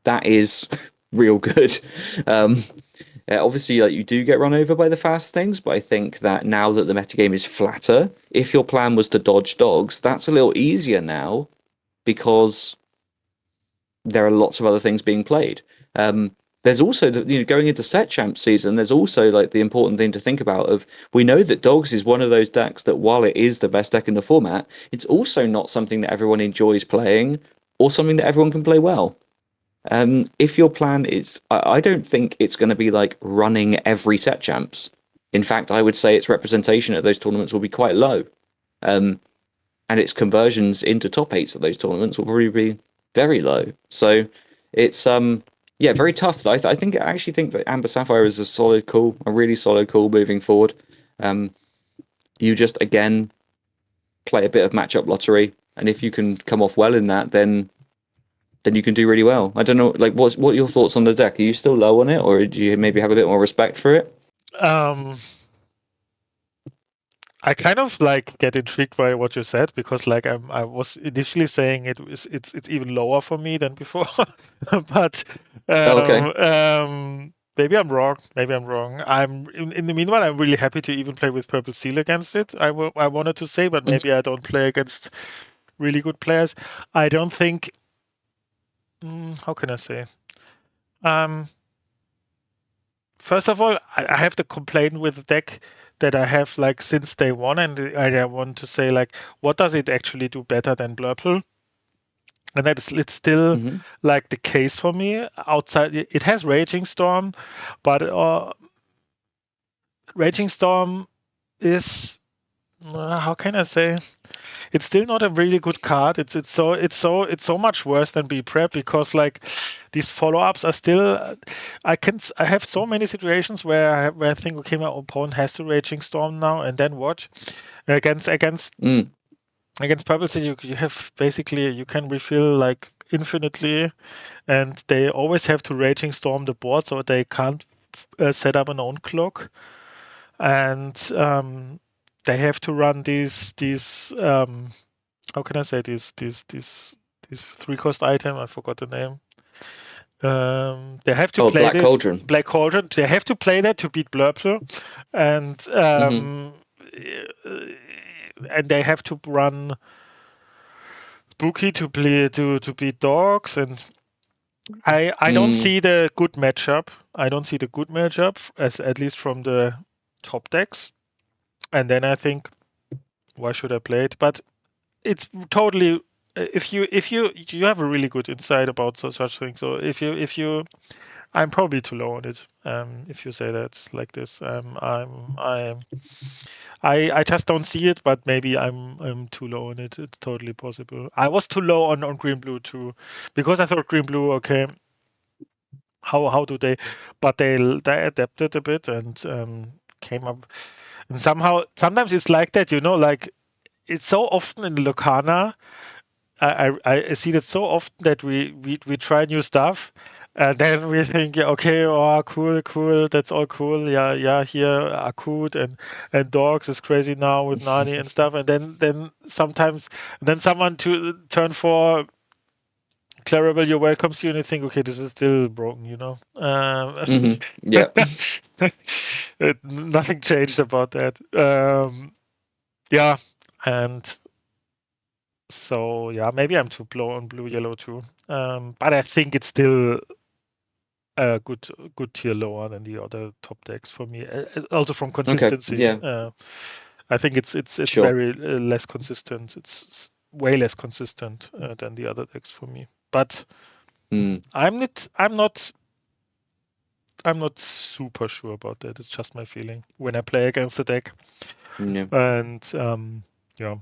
That is real good. Um, obviously, like you do get run over by the fast things, but I think that now that the metagame is flatter, if your plan was to dodge dogs, that's a little easier now because there are lots of other things being played. There's also going into set champ season. There's also like the important thing to think about of we know that dogs is one of those decks that while it is the best deck in the format, it's also not something that everyone enjoys playing or something that everyone can play well. If your plan is, I don't think it's going to be like running every set champs. In fact, I would say its representation at those tournaments will be quite low. Um, and its conversions into top eights at those tournaments will probably be very low. So it's yeah, very tough. I actually think that Amber Sapphire is a solid call, a really solid call moving forward. Um, you just again play a bit of matchup lottery, and if you can come off well in that, then you can do really well. I don't know, like what are your thoughts on the deck? Are you still low on it, or do you maybe have a bit more respect for it? Um, I kind of like get intrigued by what you said because like I was initially saying it's even lower for me than before, but Oh, okay. maybe I'm wrong. Maybe I'm wrong. In the meanwhile I'm really happy to even play with Purple Seal against it. I wanted to say, but Mhm. maybe I don't play against really good players. I don't think. How can I say? Um, First of all, I have to complain with the deck that I have like since day one, and I want to say like, what does it actually do better than Blurple? And it's still Mhm. like the case for me. Outside, it has Raging Storm, but Raging Storm is how can I say? It's still not a really good card. It's so much worse than Be Prep because like these follow-ups are still. I have so many situations where I think okay my opponent has to Raging Storm now and then what against against Mm. against Purple City you have basically you can refill like infinitely and they always have to Raging Storm the board so they can't set up an own clock and they have to run these. how can I say this 3 cost item? I forgot the name. They have to Oh, play Black this Cauldron. Black Cauldron. They have to play that to beat Blurple, and Hmm. they have to run Spooky to play to beat Dogs. And I don't Mm, see the good matchup. I don't see the good matchup as at least from the top decks. And then I think, why should I play it? But it's totally if you have a really good insight about such things. So if you I'm probably too low on it. If you say that like this, I just don't see it, but maybe I'm too low on it. It's totally possible. I was too low on green blue too, because I thought green blue, okay, how do they? But they adapted a bit and came up, and somehow sometimes it's like that, like it's so often in Lorcana. I see that so often that we try new stuff, and then we think, yeah, okay, oh, cool, cool, that's all cool, yeah, yeah. Here, Akut and dogs is crazy now with Nani and stuff, and then sometimes, then someone to turn for Clarabelle, your welcomes you, and you think, okay, this is still broken, hmm. Yeah. Nothing changed about that. Yeah, and so yeah, maybe I'm too low on blue yellow too. But I think it's still a good tier lower than the other top decks for me. Also from Okay. consistency, Yeah. I think it's Sure. very less consistent. It's way less consistent than the other decks for me. But Mm, I'm not super sure about that. It's just my feeling when I play against the deck. yeah. And yeah,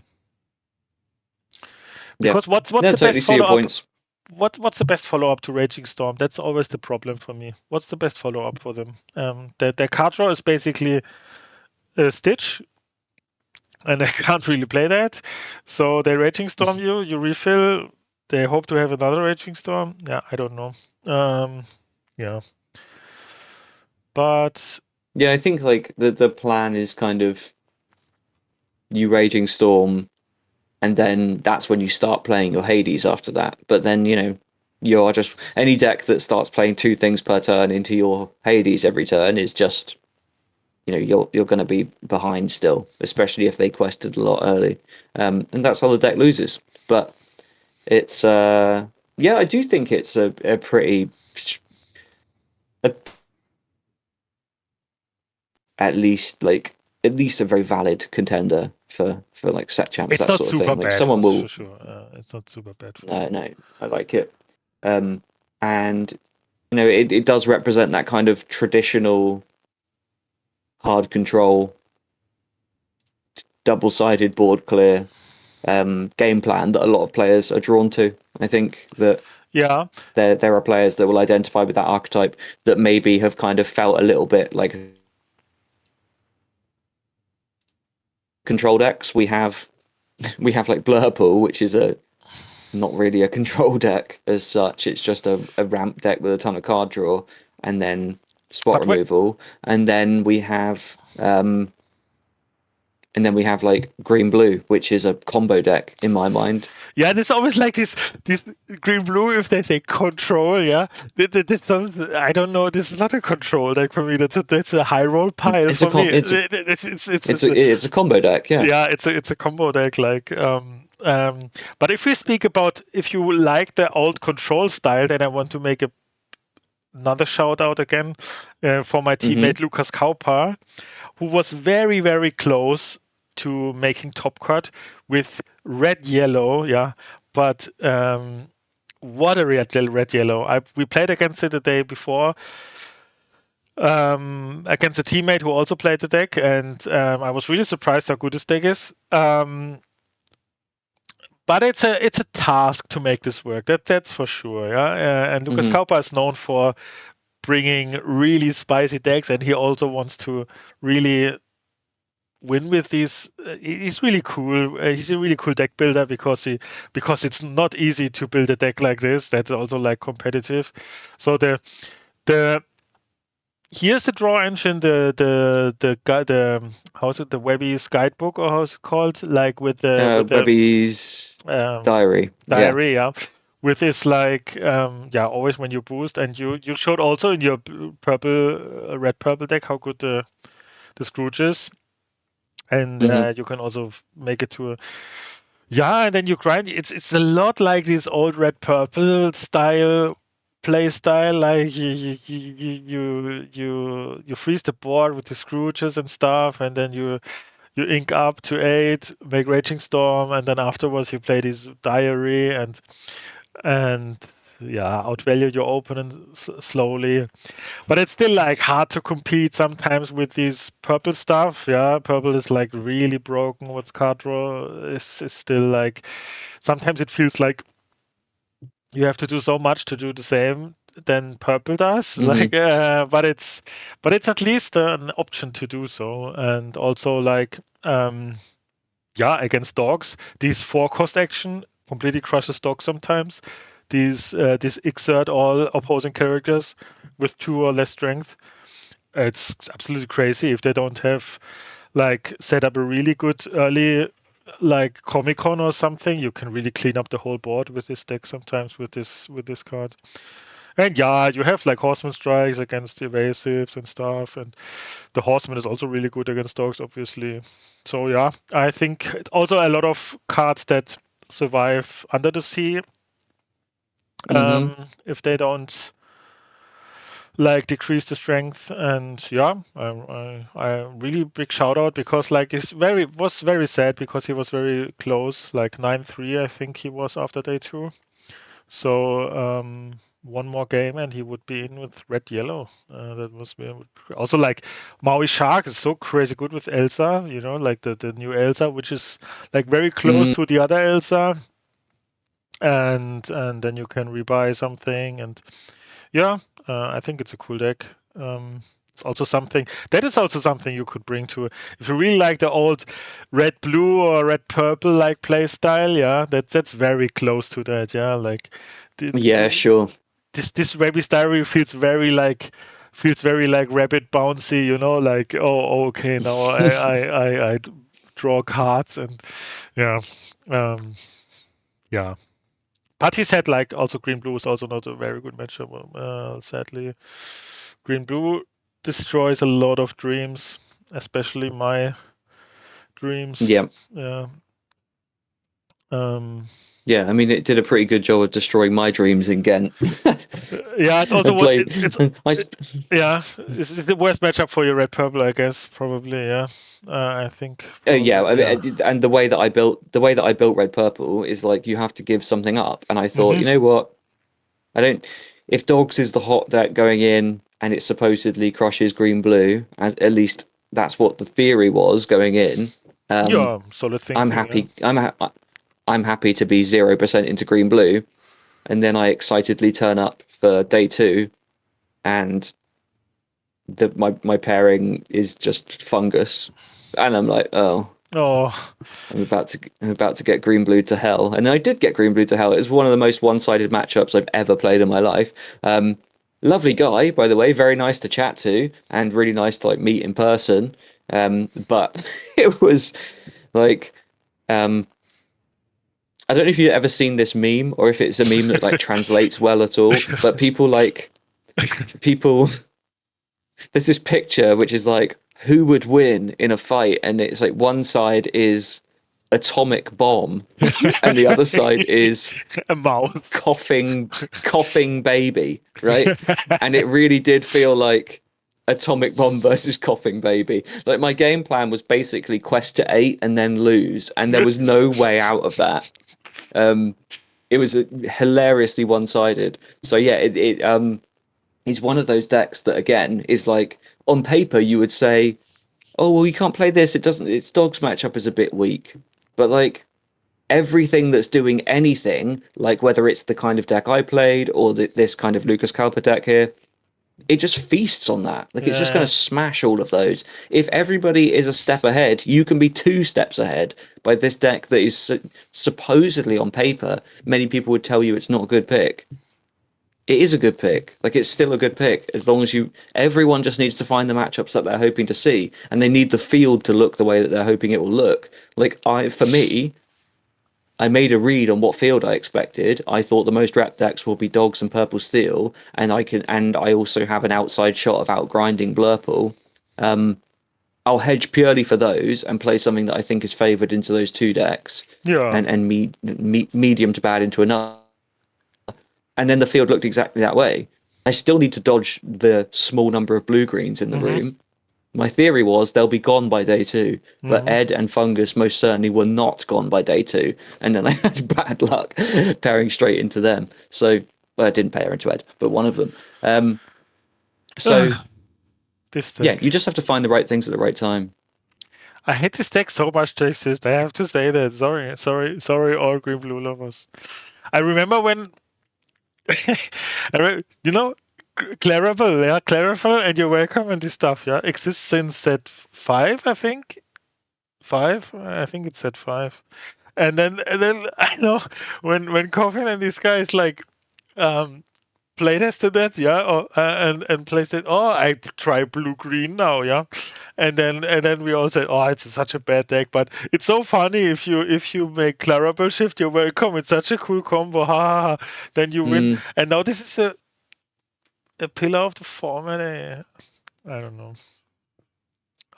Yeah. because what's No, the best totally see follow your up? points. What's the best follow up to Raging Storm? That's always the problem for me. What's the best follow up for them? Their card draw is basically a Stitch, and they can't really play that. So they Raging Storm you, you refill. They hope to have another Raging Storm. Yeah, I don't know. Yeah, but Yeah, I think like the plan is kind of you Raging Storm, and then that's when you start playing your Hades after that. But then, you're just any deck that starts playing two things per turn into your Hades every turn is just, you're going to be behind still, especially if they quested a lot early. And that's how the deck loses. But it's yeah, I do think it's a pretty a, at least a very valid contender for like set champs, it's that not sort of super thing. Like bad someone for will. sure. It's not super bad for No, sure. no, I like it. Um, and it does represent that kind of traditional hard control, double-sided board clear game plan that a lot of players are drawn to. I think that Yeah, there are players that will identify with that archetype that maybe have kind of felt a little bit like control decks. We have like Blurple, which is a not really a control deck as such. It's just a ramp deck with a ton of card draw and then spot but wait, removal. And then we have like green blue, which is a combo deck in my mind. yeah, there's always like this green blue. If they say control, yeah, that sounds. I don't know. This is not a control deck for me. That's a high roll pile It's a for me. com- it's a it's a it's a combo deck, yeah. Yeah, it's a combo deck. But if we speak about, if you like the old control style, then I want to make another shout out again for my Mm-hmm. teammate Lukas Kaupas, who was very, very close to making top cut with red yellow. Yeah, but what a red yellow! We played against it the day before against a teammate who also played the deck, and I was really surprised how good this deck is. But it's a task to make this work. That's for sure. Yeah, and Lukas Mm-hmm. Kaupas is known for bringing really spicy decks, and he also wants to really win with these. He's really cool. He's a really cool deck builder because it's not easy to build a deck like this. That's also like competitive. So the here's the draw engine, the how's it, the Webby's guidebook, or how's it called? Like with the Webby's um, diary. Yeah. diary, yeah. With this like yeah, always when you boost, and you showed also in your purple red purple deck how good the Scrooge is, and Hmm. you can also make it to a yeah, and then you grind. It's a lot like this old red purple style play style. Like you freeze the board with the Scrooges and stuff, and then you ink up to 8, make Raging Storm, and then afterwards you play this diary and yeah, outvalue your opponent slowly. But it's still like hard to compete sometimes with these purple stuff. Yeah, purple is like really broken. What's card draw is still like sometimes it feels like you have to do so much to do the same than purple does. Hmm. Like, but it's at least an option to do so. And also like yeah, against dogs, these 4 cost action completely crushes dogs sometimes. These exert all opposing characters with 2 or less strength. It's absolutely crazy if they don't have like set up a really good early like Comic Con or something. You can really clean up the whole board with this deck sometimes with this card. And yeah, you have like Horseman strikes against evasives and stuff, and the Horseman is also really good against dogs, obviously. So yeah, I think it's also a lot of cards that survive under the sea. Hmm. If they don't like decrease the strength, and yeah, I really big shout out because like it's very was very sad because he was very close, like 9-3 I think he was after day 2. So one more game and he would be in with red yellow. That was also like Maui Shark is so crazy good with Elsa, you know, like the new Elsa, which is like very close Mm. to the other Elsa, and then you can rebuy something, and yeah, I think it's a cool deck. It's also something that is also something you could bring to if you really like the old red blue or red purple like play style. Yeah, that's very close to that. Yeah, like Yeah, sure. this Rabbit's Diary feels very like rabbit bouncy. You know, like oh okay now I draw cards and yeah. Um, yeah, but he said like also green blue is also not a very good matchup. Sadly, green blue destroys a lot of dreams, especially my dreams. Yeah. Yeah. Um, Yeah, I mean, it did a pretty good job of destroying my dreams in Ghent. yeah, it's I also what played. I it, yeah. This is the worst matchup for your red purple, I guess. Probably, yeah. I think Yeah, probably, yeah. and the way that I built red purple is like you have to give something up, and I thought, Hmm. you know what, I don't. If dogs is the hot deck going in, and it supposedly crushes green blue, as at least that's what the theory was going in. Um, Yeah, solid I'm thinking. Yeah. happy. I'm happy to be 0% into green blue, and then I excitedly turn up for day 2, and my pairing is just fungus, and I'm like, oh, Oh, I'm about to get green blue to hell, and I did get green blue to hell. It was one of the most one-sided matchups I've ever played in my life. Lovely guy, by the way, very nice to chat to, and really nice to like meet in person. But it was like, um, I don't know if you've ever seen this meme or if it's a meme that like translates well at all. But people there's this picture which is like who would win in a fight, and it's like one side is atomic bomb and the other side is a mouse. coughing baby, right? And it really did feel like atomic bomb versus coughing baby. Like my game plan was basically quest to 8 and then lose, and there was no way out of that. um it was hilariously one-sided. So yeah, it is one of those decks that again is like on paper you would say, oh well, you can't play this, it doesn't, its dogs matchup is a bit weak, but like everything that's doing anything, like whether it's the kind of deck I played or this kind of Lukas Kaupas deck here, it just feasts on that. Like it's just going Yeah. to smash all of those. If everybody is a step ahead, you can be 2 steps ahead by this deck that is supposedly on paper. Many people would tell you it's not a good pick. it is a good pick. Like it's still a good pick as long as you. Everyone just needs to find the matchups that they're hoping to see, and they need the field to look the way that they're hoping it will look. Like for me, I made a read on what field I expected. I thought the most rep decks will be dogs and purple steel, and I also have an outside shot of outgrinding Blurple. I'll hedge purely for those and play something that I think is favoured into those two decks, Yeah. and medium to bad into another. And then the field looked exactly that way. I still need to dodge the small number of blue greens in the Mhm. room. My theory was they'll be gone by day two, but Mhm. Ed and Fungus most certainly were not gone by day two. And then I had bad luck pairing straight into them. So, well, I didn't pair into Ed, but one of them. So, This yeah, deck. you just have to find the right things at the right time. I hate this deck so much to exist. I have to say that. Sorry, sorry, sorry, all green blue lovers. I remember when, you know, Clarabelle, yeah, Clarabelle, and you're welcome and this stuff, yeah, exists since set five, I think. Five, I think it's set five. And then I know when Coffin and this guy is like, um, playtested that, yeah, and placed it. Oh, I try blue green now, yeah, and then we all said, oh, it's such a bad deck, but it's so funny if you make Clarabelle shift, you're welcome. It's such a cool combo, ha ha ha. Then you win, Mm. and now this is a pillar of the format. I don't know.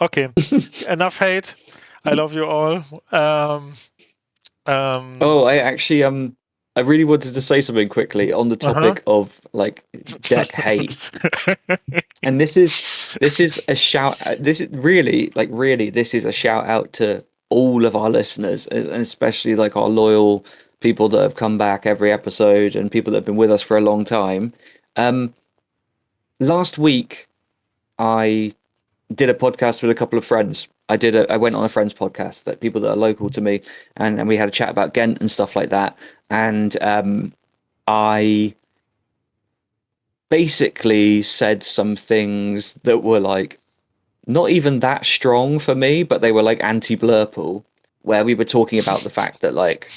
Okay, enough hate. I love you all. Um, Oh, I really wanted to say something quickly on the uh topic of like deck hate. And this is a shout. This is really this is a shout out to all of our listeners, and especially like our loyal people that have come back every episode and people that have been with us for a long time. Um, Last week I did a podcast with a couple of friends. I went on a friend's podcast that people that are local to me, and we had a chat about Ghent and stuff like that. And I basically said some things that were like not even that strong for me, but they were like anti-Blurple, where we were talking about the fact that like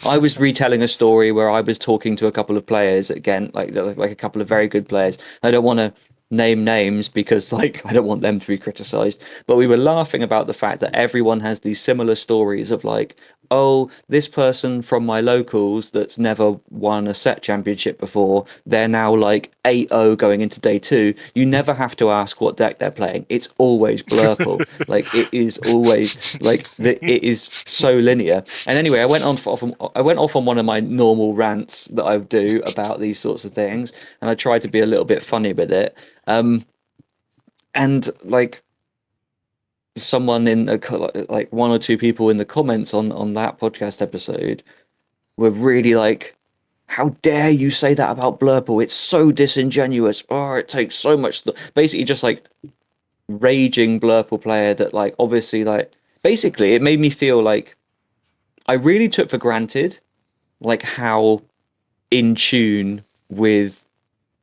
I was retelling a story where I was talking to a couple of players again, like a couple of very good players. I don't want to name names because like I don't want them to be criticized, but we were laughing about the fact that everyone has these similar stories of like, oh, this person from my locals that's never won a set championship before, they're now like 8-0 going into day two. You never have to ask what deck they're playing. It's always Blurple. Like it is always it is so linear. And anyway, I went off on one of my normal rants that I do about these sorts of things, and I tried to be a little bit funny with it. And like someone in like one or two people in the comments on that podcast episode were really like, how dare you say that about Blurple? It's so disingenuous. Oh, it takes so much. Basically, just like raging Blurple player that, like, obviously, like, basically, it made me feel like I really took for granted, like, how in tune with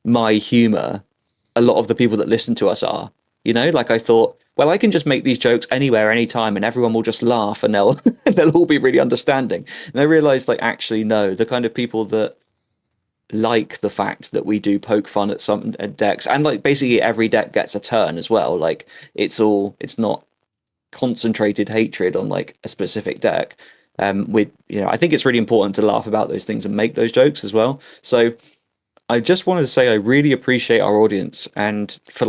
my humor a lot of the people that listen to us are. You know, like I thought, well, I can just make these jokes anywhere, anytime, and everyone will just laugh and they'll they'll all be really understanding. And I realized, like, actually, no, the kind of people that like the fact that we do poke fun at some decks, and like basically every deck gets a turn as well. Like it's not concentrated hatred on like a specific deck. With I think it's really important to laugh about those things and make those jokes as well. So I just wanted to say I really appreciate our audience and for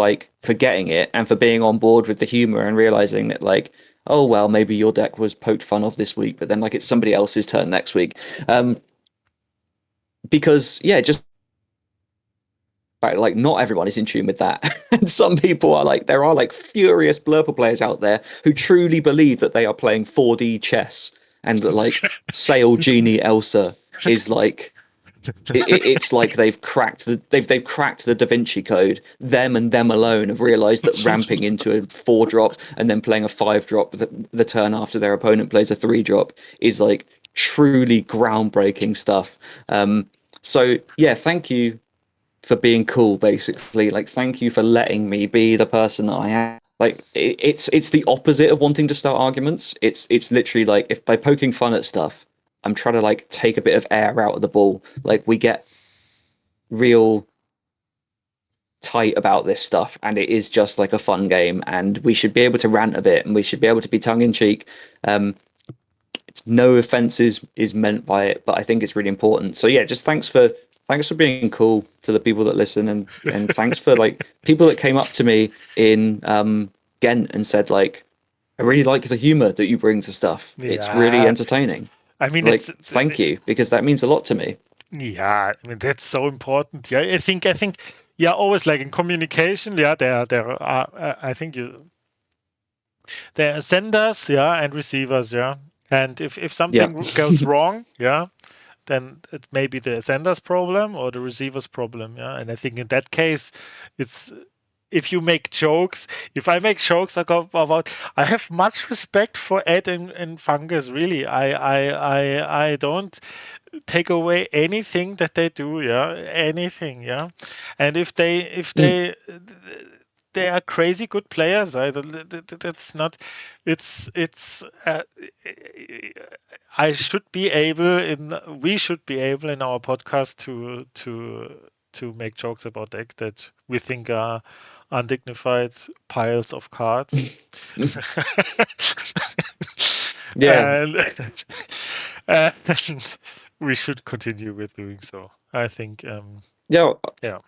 getting it and for being on board with the humor and realizing that like, oh well, maybe your deck was poked fun of this week, but then like it's somebody else's turn next week. Because yeah, just like not everyone is in tune with that. And some people are like, there are like furious Blurple players out there who truly believe that they are playing 4D chess and that like Sail Genie Elsa is like it's like they've cracked the Da Vinci Code. Them and them alone have realized that ramping into a 4-drop and then playing a 5-drop the turn after their opponent plays a 3-drop is like truly groundbreaking stuff. So yeah, thank you for being cool, basically. Like, thank you for letting me be the person that I am. Like, it's the opposite of wanting to start arguments. It's literally like if by poking fun at stuff, I'm trying to like take a bit of air out of the ball. Like we get real tight about this stuff, and it is just like a fun game, and we should be able to rant a bit, and we should be able to be tongue in cheek. It's no offense is meant by it, but I think it's really important. So yeah, just thanks for being cool to the people that listen, and thanks for like people that came up to me in Ghent and said like, I really like the humor that you bring to stuff. It's really Yeah, entertaining. I mean Like, thank you, because that means a lot to me. yeah, I mean that's so important. Yeah, I think yeah, always like in communication. Yeah, there are I think you there are senders, yeah, and receivers, yeah. And if Yeah. something goes wrong, yeah, then it may be the sender's problem or the receiver's problem. Yeah. And I think in that case, it's if you make jokes, if I make jokes about, I have much respect for Ed and Fungus. Really, I don't take away anything that they do. Yeah, anything. Yeah, and Mm. if they are crazy good players. That's not. It's. I should be able in. We should be able in our podcast to make jokes about deck that we think are undignified piles of cards. Yeah. and, and we should continue with doing so. I think, Yeah. yeah.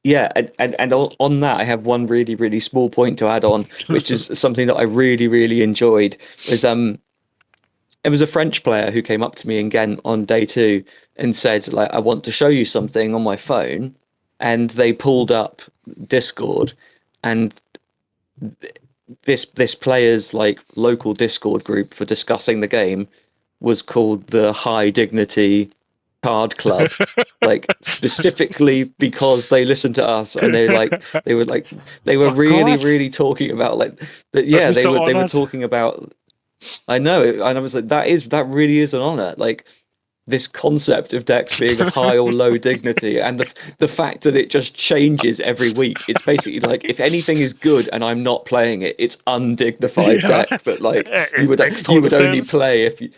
Yeah, and on that, I have one really, really small point to add on, which is something that I really, really enjoyed. Was it was a French player who came up to me again on day two and said, like, I want to show you something on my phone. And they pulled up Discord, and this player's like local Discord group for discussing the game was called the High Dignity Card Club, like specifically because they listened to us, and they were Oh really, God, really talking about like that. I'd Yeah, be so they were honored. talking about. I know, and I was like, that really is an honor. Like this concept of decks being of high or low dignity, and the fact that it just changes every week. It's basically like if anything is good and I'm not playing it, it's undignified Yeah, deck that like it makes you total would only sense. play if you.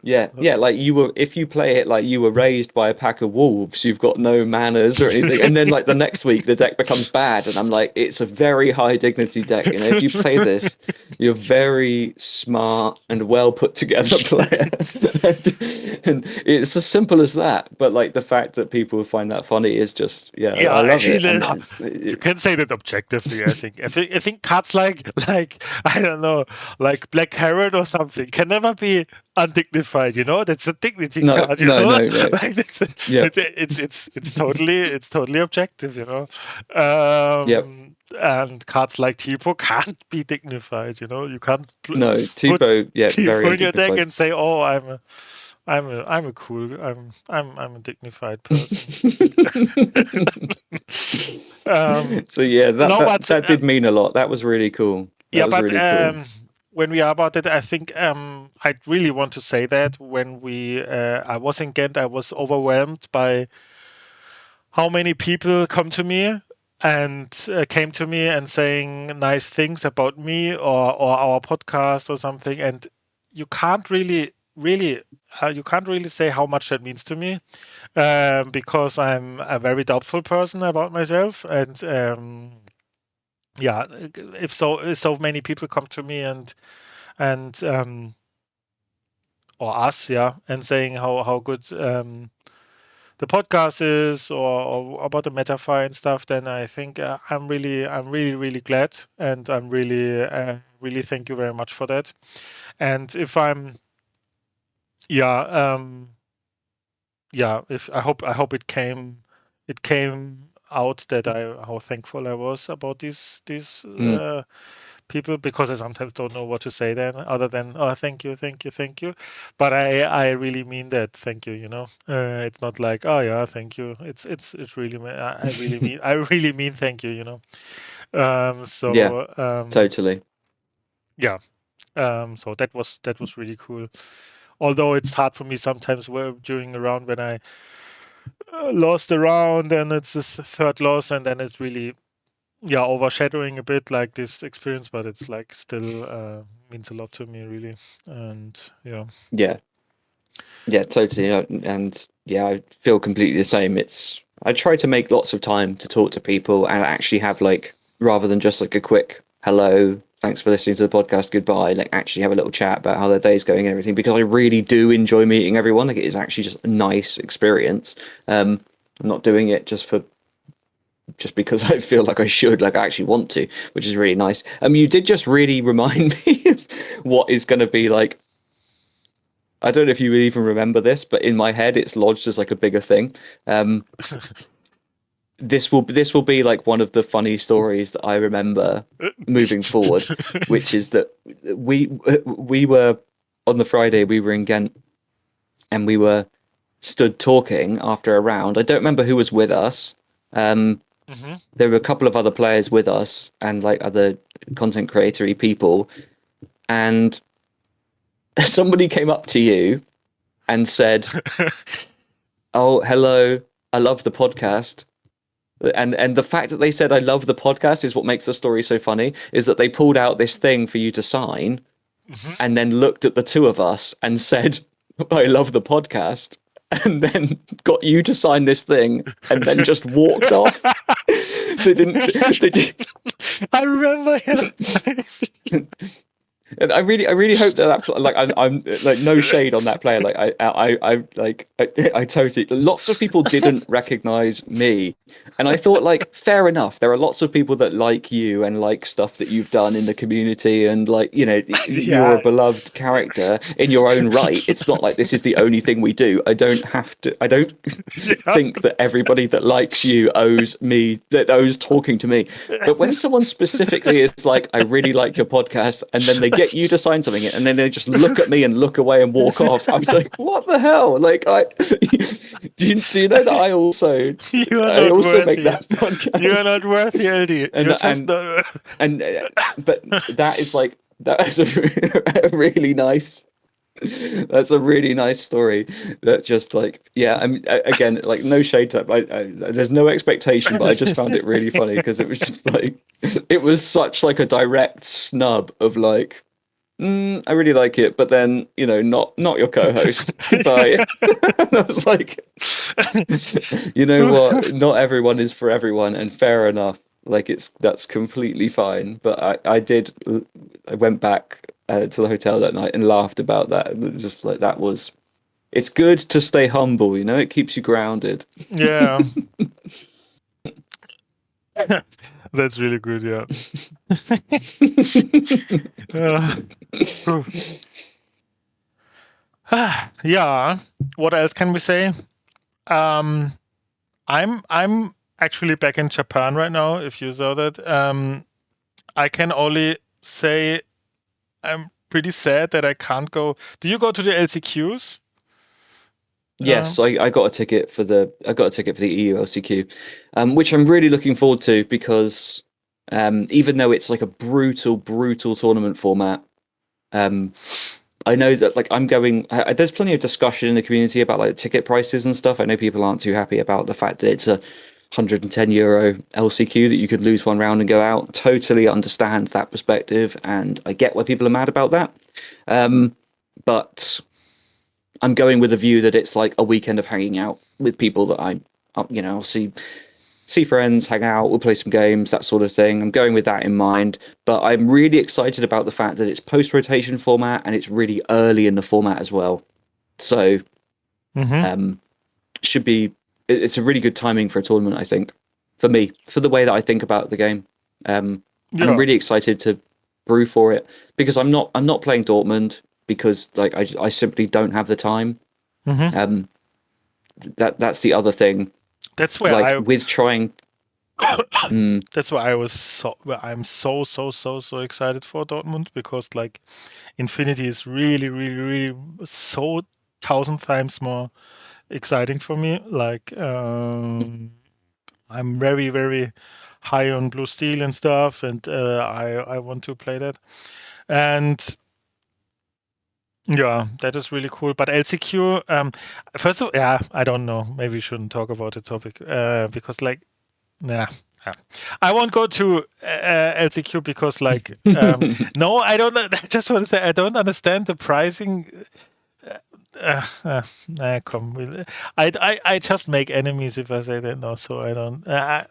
Yeah, yeah, like you were if you play it like you were raised by a pack of wolves, you've got no manners or anything. And then like the next week the deck becomes bad and I'm like, it's a very high dignity deck. You know, if you play this, you're very smart and well put together player. And it's as simple as that. But like the fact that people find that funny is just yeah, Yeah, I love actually, it. And you can say that objectively. I think cards like I don't know, like Black Carrot or something can never be undignified. You know, that's a dignity no, card. You no, know, no, no. like Yeah, it's totally objective. You know, yeah. and cards like Tipo can't be dignified. You know, you can't No, put Tipo, yeah, very Tipo in your deck undignified. and say, "Oh, I'm a cool I'm a dignified person." um, So yeah, no, but that did mean a lot. That was really cool. That yeah, was but really cool. when we are about it, I think I really want to say that when I was in Ghent, I was overwhelmed by how many people come to me and came to me and saying nice things about me or our podcast or something, and you can't really you can't really say how much that means to me because I'm a very doubtful person about myself, and yeah, if so many people come to me and or us, yeah, and saying how good the podcast is or about the metafy and stuff, then I think I'm really glad, and I'm really thank you very much for that. And if I'm yeah yeah if I hope it came out that I how thankful I was about these Mm, people, because I sometimes don't know what to say then other than oh thank you, thank you, thank you. But I really mean that thank you, it's not like oh yeah thank you, it's really I really mean I really mean thank you, yeah, so totally. yeah, so that was really cool, although it's hard for me sometimes where during a round when I lost a round and it's this third loss, and then it's really yeah overshadowing a bit like this experience, but it's like still means a lot to me really, and yeah. Yeah, yeah, totally. And yeah, I feel completely the same. I try to make lots of time to talk to people and actually have like, rather than just like a quick hello, thanks for listening to the podcast, goodbye, like actually have a little chat about how their day's going and everything, because I really do enjoy meeting everyone. Like it is actually just a nice experience. I'm not doing it just because I feel like I should, like I actually want to, which is really nice. You did just really remind me of what is going to be like. I don't know if you even remember this, but in my head, it's lodged as like a bigger thing. Um, this will be like one of the funny stories that I remember moving forward, which is that we were on the Friday we were in Ghent and we were stood talking after a round. I don't remember who was with us. Hmm. There were a couple of other players with us and like other content creatory people, and somebody came up to you and said, "Oh, hello, I love the podcast." And the fact that they said I love the podcast is what makes the story so funny, is that they pulled out this thing for you to sign Hmm. and then looked at the two of us and said, I love the podcast, and then got you to sign this thing and then just walked off. They did. I remember. Yeah. And I really hope that like I'm like no shade on that player. Like I totally. Lots of people didn't recognize me, and I thought like fair enough. There are lots of people that like you and like stuff that you've done in the community, and like you're a Yeah. beloved character in your own right. It's not like this is the only thing we do. I don't have to. I don't Yeah. think that everybody that likes you owes talking to me. But when someone specifically is like, I really like your podcast, and then they get you to sign something, and then they just look at me and look away and walk off, I was like, what the hell? Like, do you know that You are I not also make worthy. that You are podcast, not worthy, LD. and You're just not. but that is like that is a really nice. That's a really nice story. That just like, yeah. I mean, again, like no shade to. There's no expectation, but I just found it really funny because it was just like, it was such like a direct snub of like, I really like it, but then not your co-host. Goodbye. I was like, you know what? Not everyone is for everyone, and fair enough. Like that's completely fine. But I went back to the hotel that night and laughed about that. It was just like that was. It's good to stay humble. It keeps you grounded. Yeah. That's really good. Yeah. Uh, yeah. What else can we say? Um, I'm actually back in Japan right now. If you saw that, I can only say I'm pretty sad that I can't go. Do you go to the LCQs? Yes, I got a ticket for the EULCQ, which I'm really looking forward to because even though it's like a brutal tournament format, um, I know that like I'm going. There's plenty of discussion in the community about like ticket prices and stuff. I know people aren't too happy about the fact that it's a €110 LCQ that you could lose one round and go out. Totally understand that perspective, and I get why people are mad about that. But I'm going with a view that it's like a weekend of hanging out with people that I'll see friends, hang out, we'll play some games, that sort of thing. I'm going with that in mind, but I'm really excited about the fact that it's post-rotation format and it's really early in the format as well. So, Mm-hmm. should be it's a really good timing for a tournament, I think, for me, for the way that I think about the game. And I'm Yeah. really excited to brew for it because I'm not playing Dortmund because like I simply don't have the time. Mm-hmm. Um, that's the other thing. That's where Like I. with trying, That's why I was so. I'm so excited for Dortmund because like Infinity is really so thousand times more exciting for me. Like I'm very high on Blue Steel and stuff, and I want to play that. And yeah, that is really cool. But LCQ, first of all, yeah, I don't know. Maybe we shouldn't talk about the topic because like, yeah. Yeah. I won't go to LCQ because, no, I don't. I just want to say I don't understand the pricing. come. I just make enemies if I say that. No, so I don't. I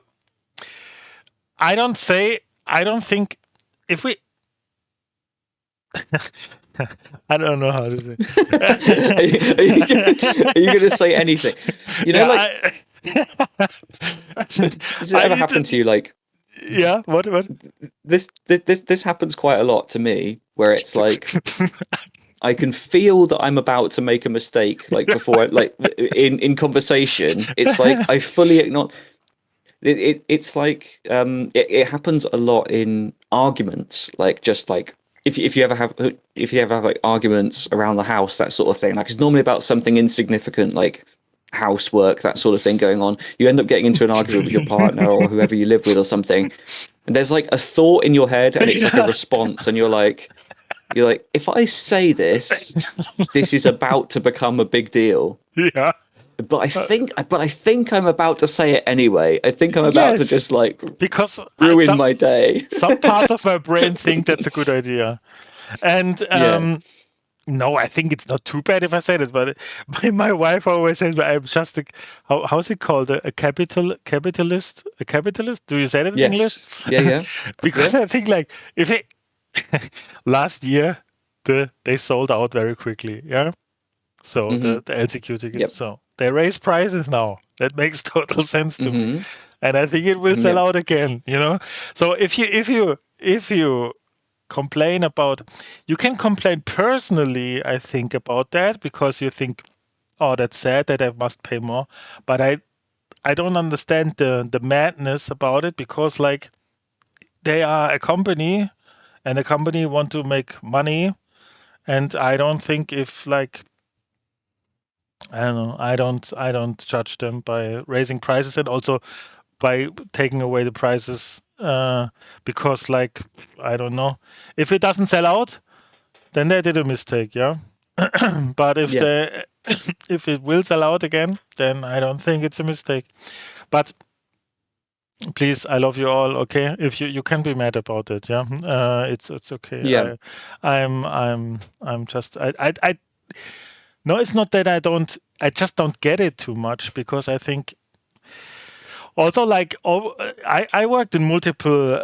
don't say. I don't think if we. I don't know how to say. Are you gonna say anything? You know, Yeah, like, I. does it I ever eat happen it. to you? Like, Yeah. What? this happens quite a lot to me, where it's like I can feel that I'm about to make a mistake, like before, like in conversation. It's like I fully acknowledge. It's like it happens a lot in arguments, like just like if you ever have like arguments around the house, that sort of thing. Like it's normally about something insignificant, like housework, that sort of thing going on. You end up getting into an argument with your partner or whoever you live with or something, and there's like a thought in your head, and it's like a Yeah. response, and you're like, if I say this, this is about to become a big deal. Yeah. Uh, But I think I'm about to say it anyway. I think I'm about to yes, just like because ruin my day. some parts of my brain think that's a good idea, and Yeah. no, I think it's not too bad if I said it. But my wife always says, "I'm just a how's it called a capitalist? A capitalist? Do you say that in English?" Yes. Yeah. Yeah. Because Yeah. I think like if it last year they sold out very quickly, yeah. So Mm-hmm. the LCQ tickets, Yep. so they raise prices now. That makes total sense to me, Mm-hmm. and I think it will sell Yep. out again. So if you complain about, you can complain personally, I think, about that because you think, oh, that's sad that I must pay more. But I don't understand the madness about it because like they are a company and the company want to make money, and I don't think if like I don't know. I don't judge them by raising prices and also by taking away the prices because like I don't know. If it doesn't sell out, then they did a mistake, yeah. But if Yeah. the if it will sell out again, then I don't think it's a mistake. But please, I love you all, okay? If you can be mad about it, yeah. It's okay. Yeah. I'm just I no, it's not that I just don't get it too much because I think also like I worked in multiple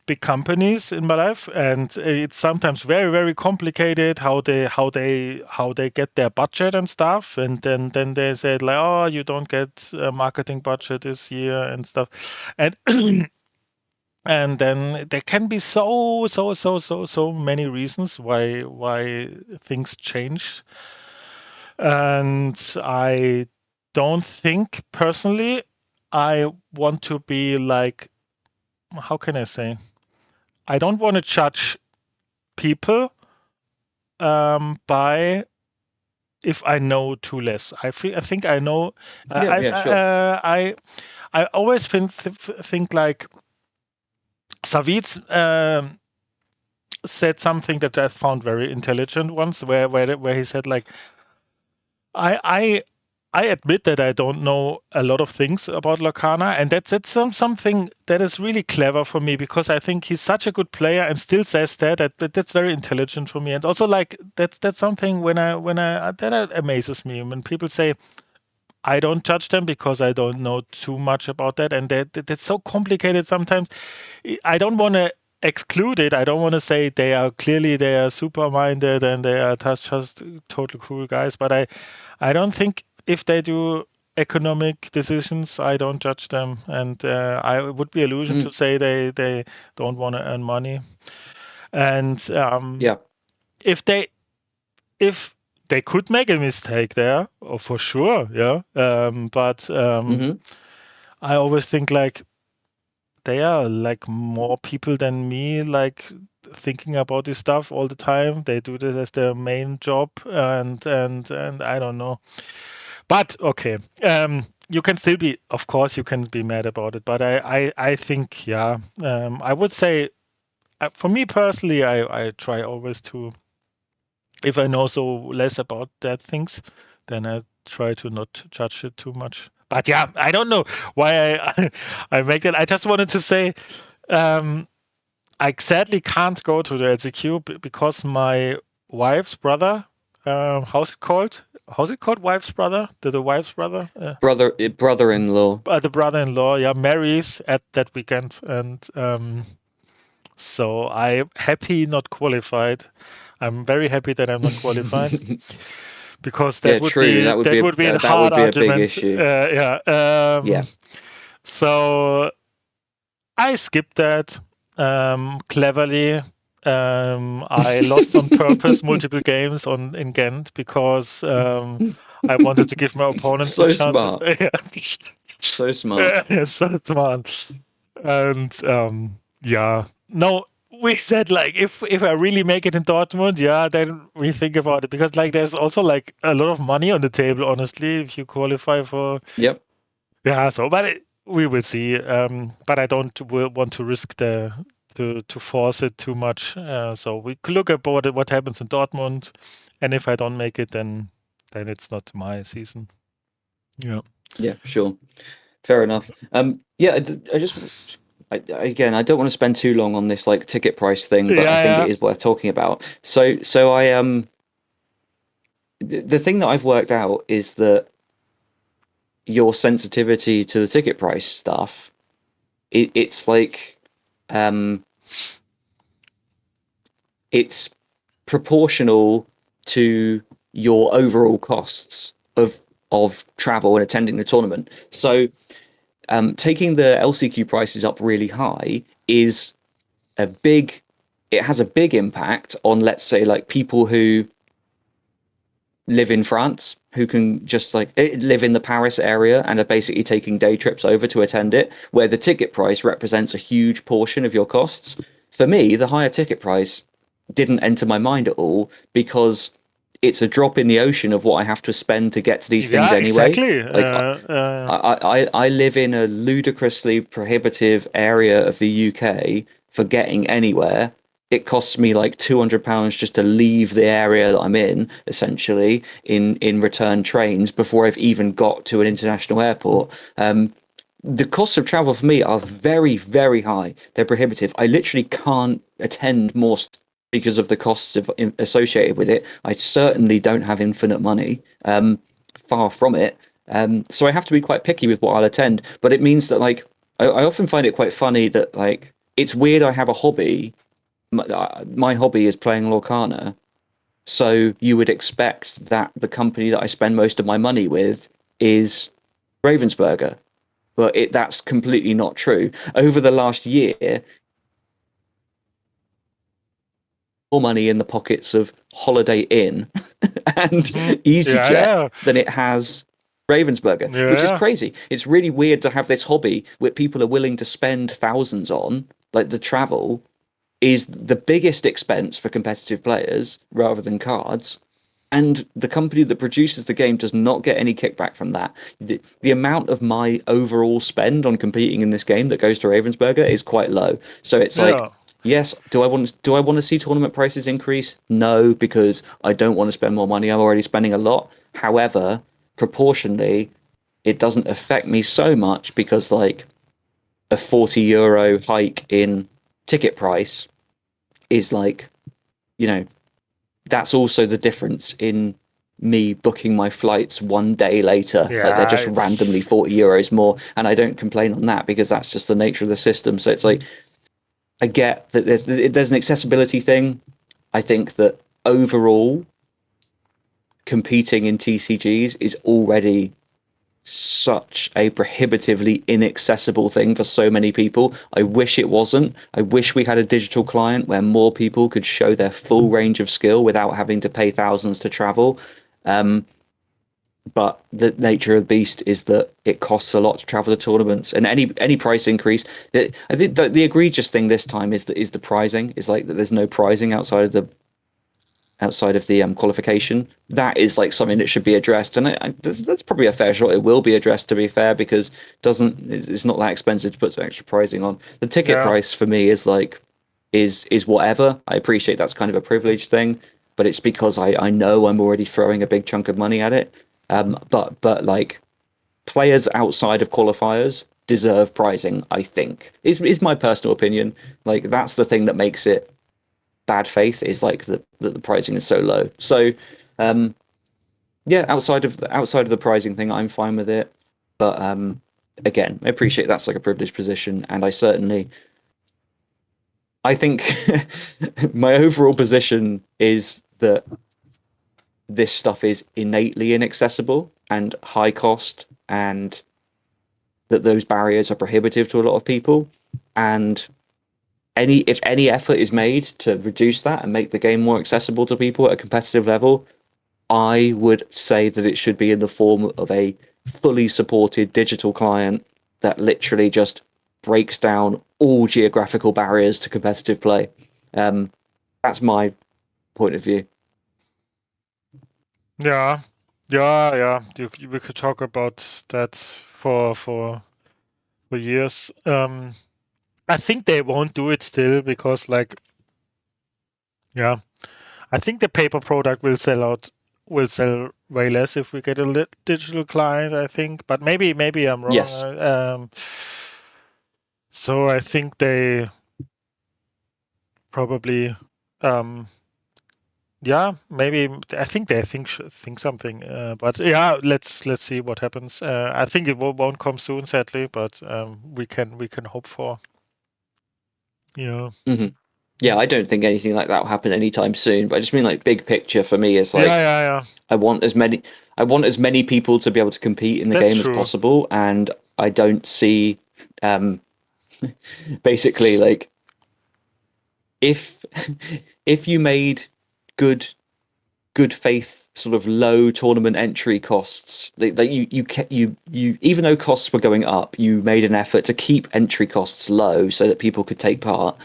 big companies in my life, and it's sometimes very very complicated how they get their budget and stuff, and then they said like, oh, you don't get a marketing budget this year and stuff, and and then there can be so many reasons why things change, and I don't think personally I want to be like, how can I say? I don't want to judge people by if I know too less. I think I know. Yeah. Yeah. Sure. I always think like Savitz said something that I found very intelligent once, where he said like, I I I admit that I don't know a lot of things about Lorcana, and that's something that is really clever for me because I think he's such a good player and still says that's very intelligent for me. And also like that's something when I that amazes me when people say I don't judge them because I don't know too much about that, and that's so complicated sometimes. I don't want to exclude it. I don't want to say they are super minded and they are just total cool guys. But I don't think if they do economic decisions, I don't judge them. And I it would be illusion to Mm. say they don't want to earn money. And Yeah. if they if they could make a mistake there, oh, for sure, yeah. But Mm-hmm. I always think like they are like more people than me, like thinking about this stuff all the time. They do this as their main job, and I don't know. But okay, you can still be, of course, you can be mad about it. But I think, yeah, I would say, for me personally, I try always to, if I know so less about that things, then I try to not judge it too much. But yeah, I don't know why I make that. I just wanted to say, um, I sadly can't go to the LCQ because my wife's brother how's it called? How's it called? Wife's brother? The wife's brother? Brother-in-law. The brother-in-law, yeah, marries at that weekend, and so I'm happy not qualified. I'm very happy that I'm not qualified because Yeah, true. that would be a That hard would be a big argument. issue. Yeah. Yeah. So I skipped that cleverly. I lost on purpose multiple games on in Ghent because I wanted to give my opponent some So chance. smart. Yeah. So smart. Yeah, so smart. And yeah, no, we said like if I really make it in Dortmund, yeah, then we think about it because like there's also like a lot of money on the table, honestly, if you qualify for Yep. yeah. So, but we will see. But I don't want to risk the to force it too much. So we could look at what happens in Dortmund, and if I don't make it, then it's not my season. Yeah. Yeah, sure. Fair enough. Yeah, again, I don't want to spend too long on this like ticket price thing, but I think Yeah, it is worth talking about. So I the thing that I've worked out is that your sensitivity to the ticket price stuff, it's like um it's proportional to your overall costs of travel and attending the tournament. So taking the LCQ prices up really high is a big it has a big impact on, let's say, like people who live in France, who can just like live in the Paris area and are basically taking day trips over to attend it, where the ticket price represents a huge portion of your costs. For me, the higher ticket price didn't enter my mind at all because it's a drop in the ocean of what I have to spend to get to these things yeah, anyway. exactly. Like I live in a ludicrously prohibitive area of the UK for getting anywhere. It costs me like £200 just to leave the area that I'm in, essentially, in return trains before I've even got to an international airport. The costs of travel for me are very, very high. They're prohibitive. I literally can't attend more because of the costs associated with it. I certainly don't have infinite money. Far from it. So I have to be quite picky with what I'll attend. But it means that like I often find it quite funny that like it's weird I have a hobby. My hobby is playing Lorcana, so you would expect that the company that I spend most of my money with is Ravensburger, but that's completely not true. Over the last year, more money in the pockets of Holiday Inn and Yeah, EasyJet yeah, than it has Ravensburger, which is yeah, crazy. It's really weird to have this hobby where people are willing to spend thousands on, like the travel is the biggest expense for competitive players rather than cards. And the company that produces the game does not get any kickback from that. The amount of my overall spend on competing in this game that goes to Ravensburger is quite low. So it's like, yeah, yes, do I want to see tournament prices increase? No, because I don't want to spend more money. I'm already spending a lot. However, proportionally, it doesn't affect me so much because like a €40 hike in ticket price is like, you know, that's also the difference in me booking my flights one day later. Like they're yeah. just randomly €40 more. And I don't complain on that because that's just the nature of the system. So it's like, I get that there's an accessibility thing. I think that overall, competing in TCGs is already such a prohibitively inaccessible thing for so many people. I wish it wasn't. I wish we had a digital client where more people could show their full range of skill without having to pay thousands to travel. But the nature of the beast is that it costs a lot to travel to tournaments, and any price increase. I think the egregious thing this time is the pricing. Is like that there's no pricing outside of the qualification. That is like something that should be addressed, and that's probably a fair shot. It will be addressed, to be fair, because it's not that expensive to put some extra pricing on. The ticket Yeah. price for me is like is whatever. I appreciate that's kind of a privilege thing, but it's because I know I'm already throwing a big chunk of money at it. But like players outside of qualifiers deserve pricing. I think is my personal opinion. Like that's the thing that makes it bad faith is like the pricing is so low. So Yeah, outside of the pricing thing, I'm fine with it. But again, I appreciate that's like a privileged position, and I think my overall position is that this stuff is innately inaccessible and high cost, and that those barriers are prohibitive to a lot of people. And if any effort is made to reduce that and make the game more accessible to people at a competitive level, I would say that it should be in the form of a fully supported digital client that literally just breaks down all geographical barriers to competitive play. Um, that's my point of view. Yeah, yeah. We could talk about that for years. I think they won't do it still because, like, yeah, I think the paper product will sell way less if we get a digital client. I think, but maybe I'm wrong. Yes. So I think they probably, um, yeah, maybe I think they think something. But yeah, let's see what happens. I think it won't come soon, sadly, but we can hope for. Yeah. Hmm. Yeah, I don't think anything like that will happen anytime soon. But I just mean like big picture for me is Yeah, like yeah. I want as many I want as many people to be able to compete in the That's game as true. possible, and I don't see um, basically like if if you made good good faith sort of low tournament entry costs that you even though costs were going up, you made an effort to keep entry costs low so that people could take part.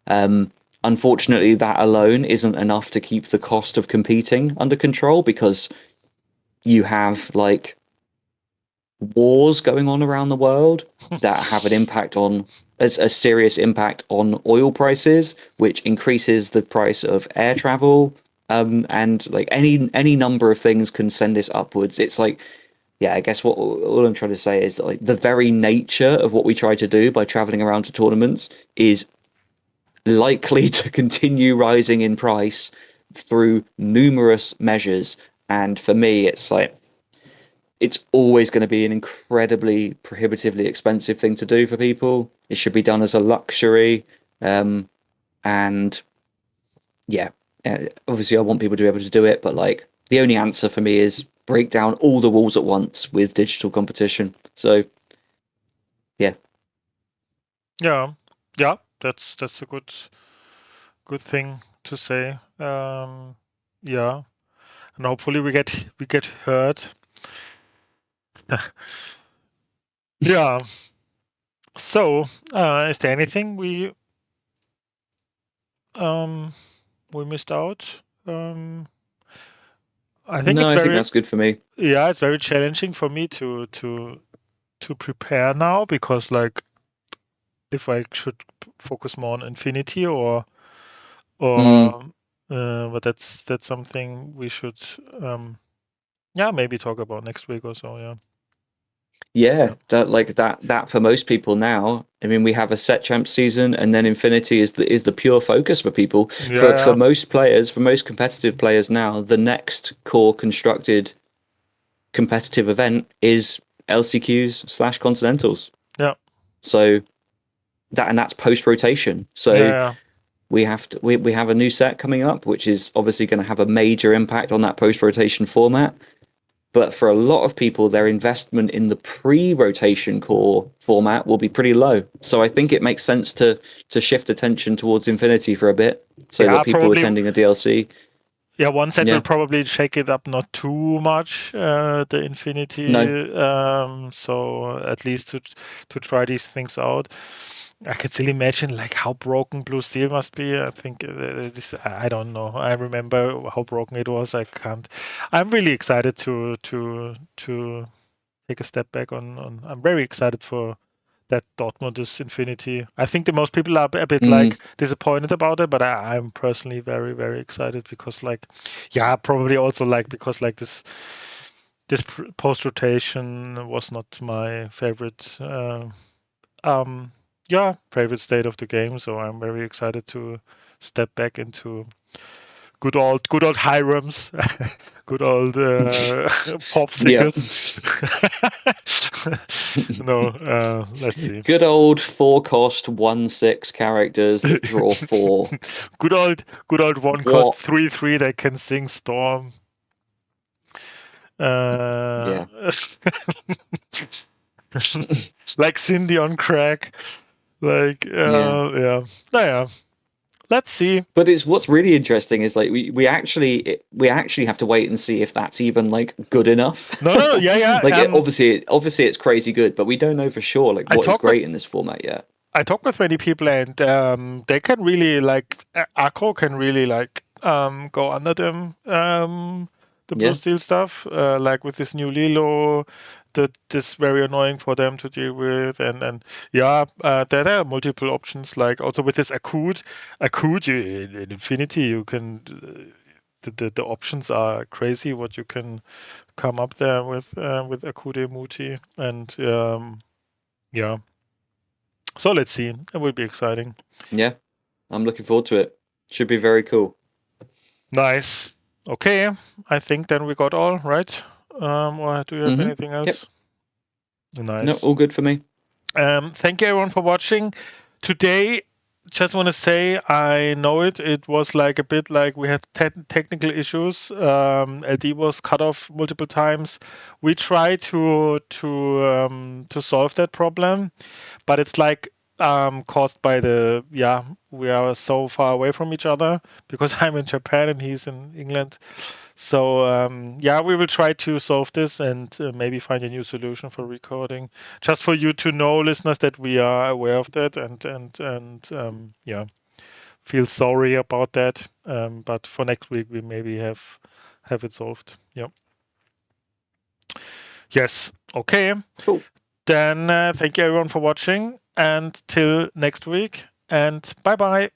um Unfortunately, that alone isn't enough to keep the cost of competing under control, because you have like wars going on around the world that have an impact on a serious impact on oil prices, which increases the price of air travel. And like any number of things can send this upwards. It's like, yeah, I guess what all I'm trying to say is that like the very nature of what we try to do by traveling around to tournaments is likely to continue rising in price through numerous measures. And for me, it's always going to be an incredibly prohibitively expensive thing to do for people. It should be done as a luxury. And yeah, obviously, I want people to be able to do it, but like the only answer for me is break down all the walls at once with digital competition. So yeah. Yeah, yeah. That's a good thing to say. Yeah, and hopefully we get heard. Yeah. So, is there anything um we missed out? I think No, it's I think very that's good for me. yeah, it's very challenging for me to prepare now because like if I should focus more on Infinity Mm, or but that's something we should yeah maybe talk about next week or so. Yeah. yeah, Yeah. that for most people now. I mean, we have a set champ season, and then Infinity is the pure focus for people. For Yeah. most players, for most competitive players now, the next core constructed competitive event is LCQs slash Continentals. Yeah. So that's post rotation. Yeah. So Yeah. we have a new set coming up, which is obviously going to have a major impact on that post rotation format. But for a lot of people, their investment in the pre-rotation core format will be pretty low. So I think it makes sense to shift attention towards Infinity for a bit, so that Yeah, people probably. attending the DLC, Yeah, one set will yeah, probably shake it up not too much, the no, Infinity. So at least to try these things out. I can still imagine like how broken Blue Steel must be. I think this. I don't know. I remember how broken it was. I can't. I'm really excited to take a step back on. I'm very excited for that Dortmund is Infinity. I think the most people are a bit mm, like disappointed about it, but I'm personally very very excited because like, yeah, probably also like because like this post rotation was not my favorite. Um, yeah, favorite state of the game. So I'm very excited to step back into good old Hiram's, good old Yeah. popsicles. No, let's see. Good old 4-cost 1/6 characters that draw 4. Good old one cost What? 3/3 that can sing Storm. Yeah. Like Cindy on crack. Like Yeah. yeah. Naja. Let's see. But it's what's really interesting is like we actually have to wait and see if that's even like good enough. No. Yeah, Like yeah. obviously it's crazy good, but we don't know for sure like I what is talk great with in this format yet. I talk with many people, and they can really like aggro can really like go under them the blue Yeah. steel stuff. Like with this new Lilo, that this very annoying for them to deal with, and yeah, there are multiple options. Like also with this Akut in Infinity, you can. The options are crazy. What you can come up there with Akude Muti, and yeah. So let's see. It will be exciting. Yeah. I'm looking forward to it. Should be very cool. Nice. Okay. I think then we got all right. Or do you have anything Yep. else? No, Nice. all good for me. Thank you everyone for watching. Today, just want to say I know it was like a bit like we had technical issues. LD was cut off multiple times. We try to solve that problem, but it's like caused by the we are so far away from each other because I'm in Japan and he's in England. So we will try to solve this and maybe find a new solution for recording. Just for you to know, listeners, that we are aware of that and feel sorry about that. But for next week, we maybe have it solved. Yeah. Yes. Okay. Cool. Then thank you everyone for watching and till next week and bye bye.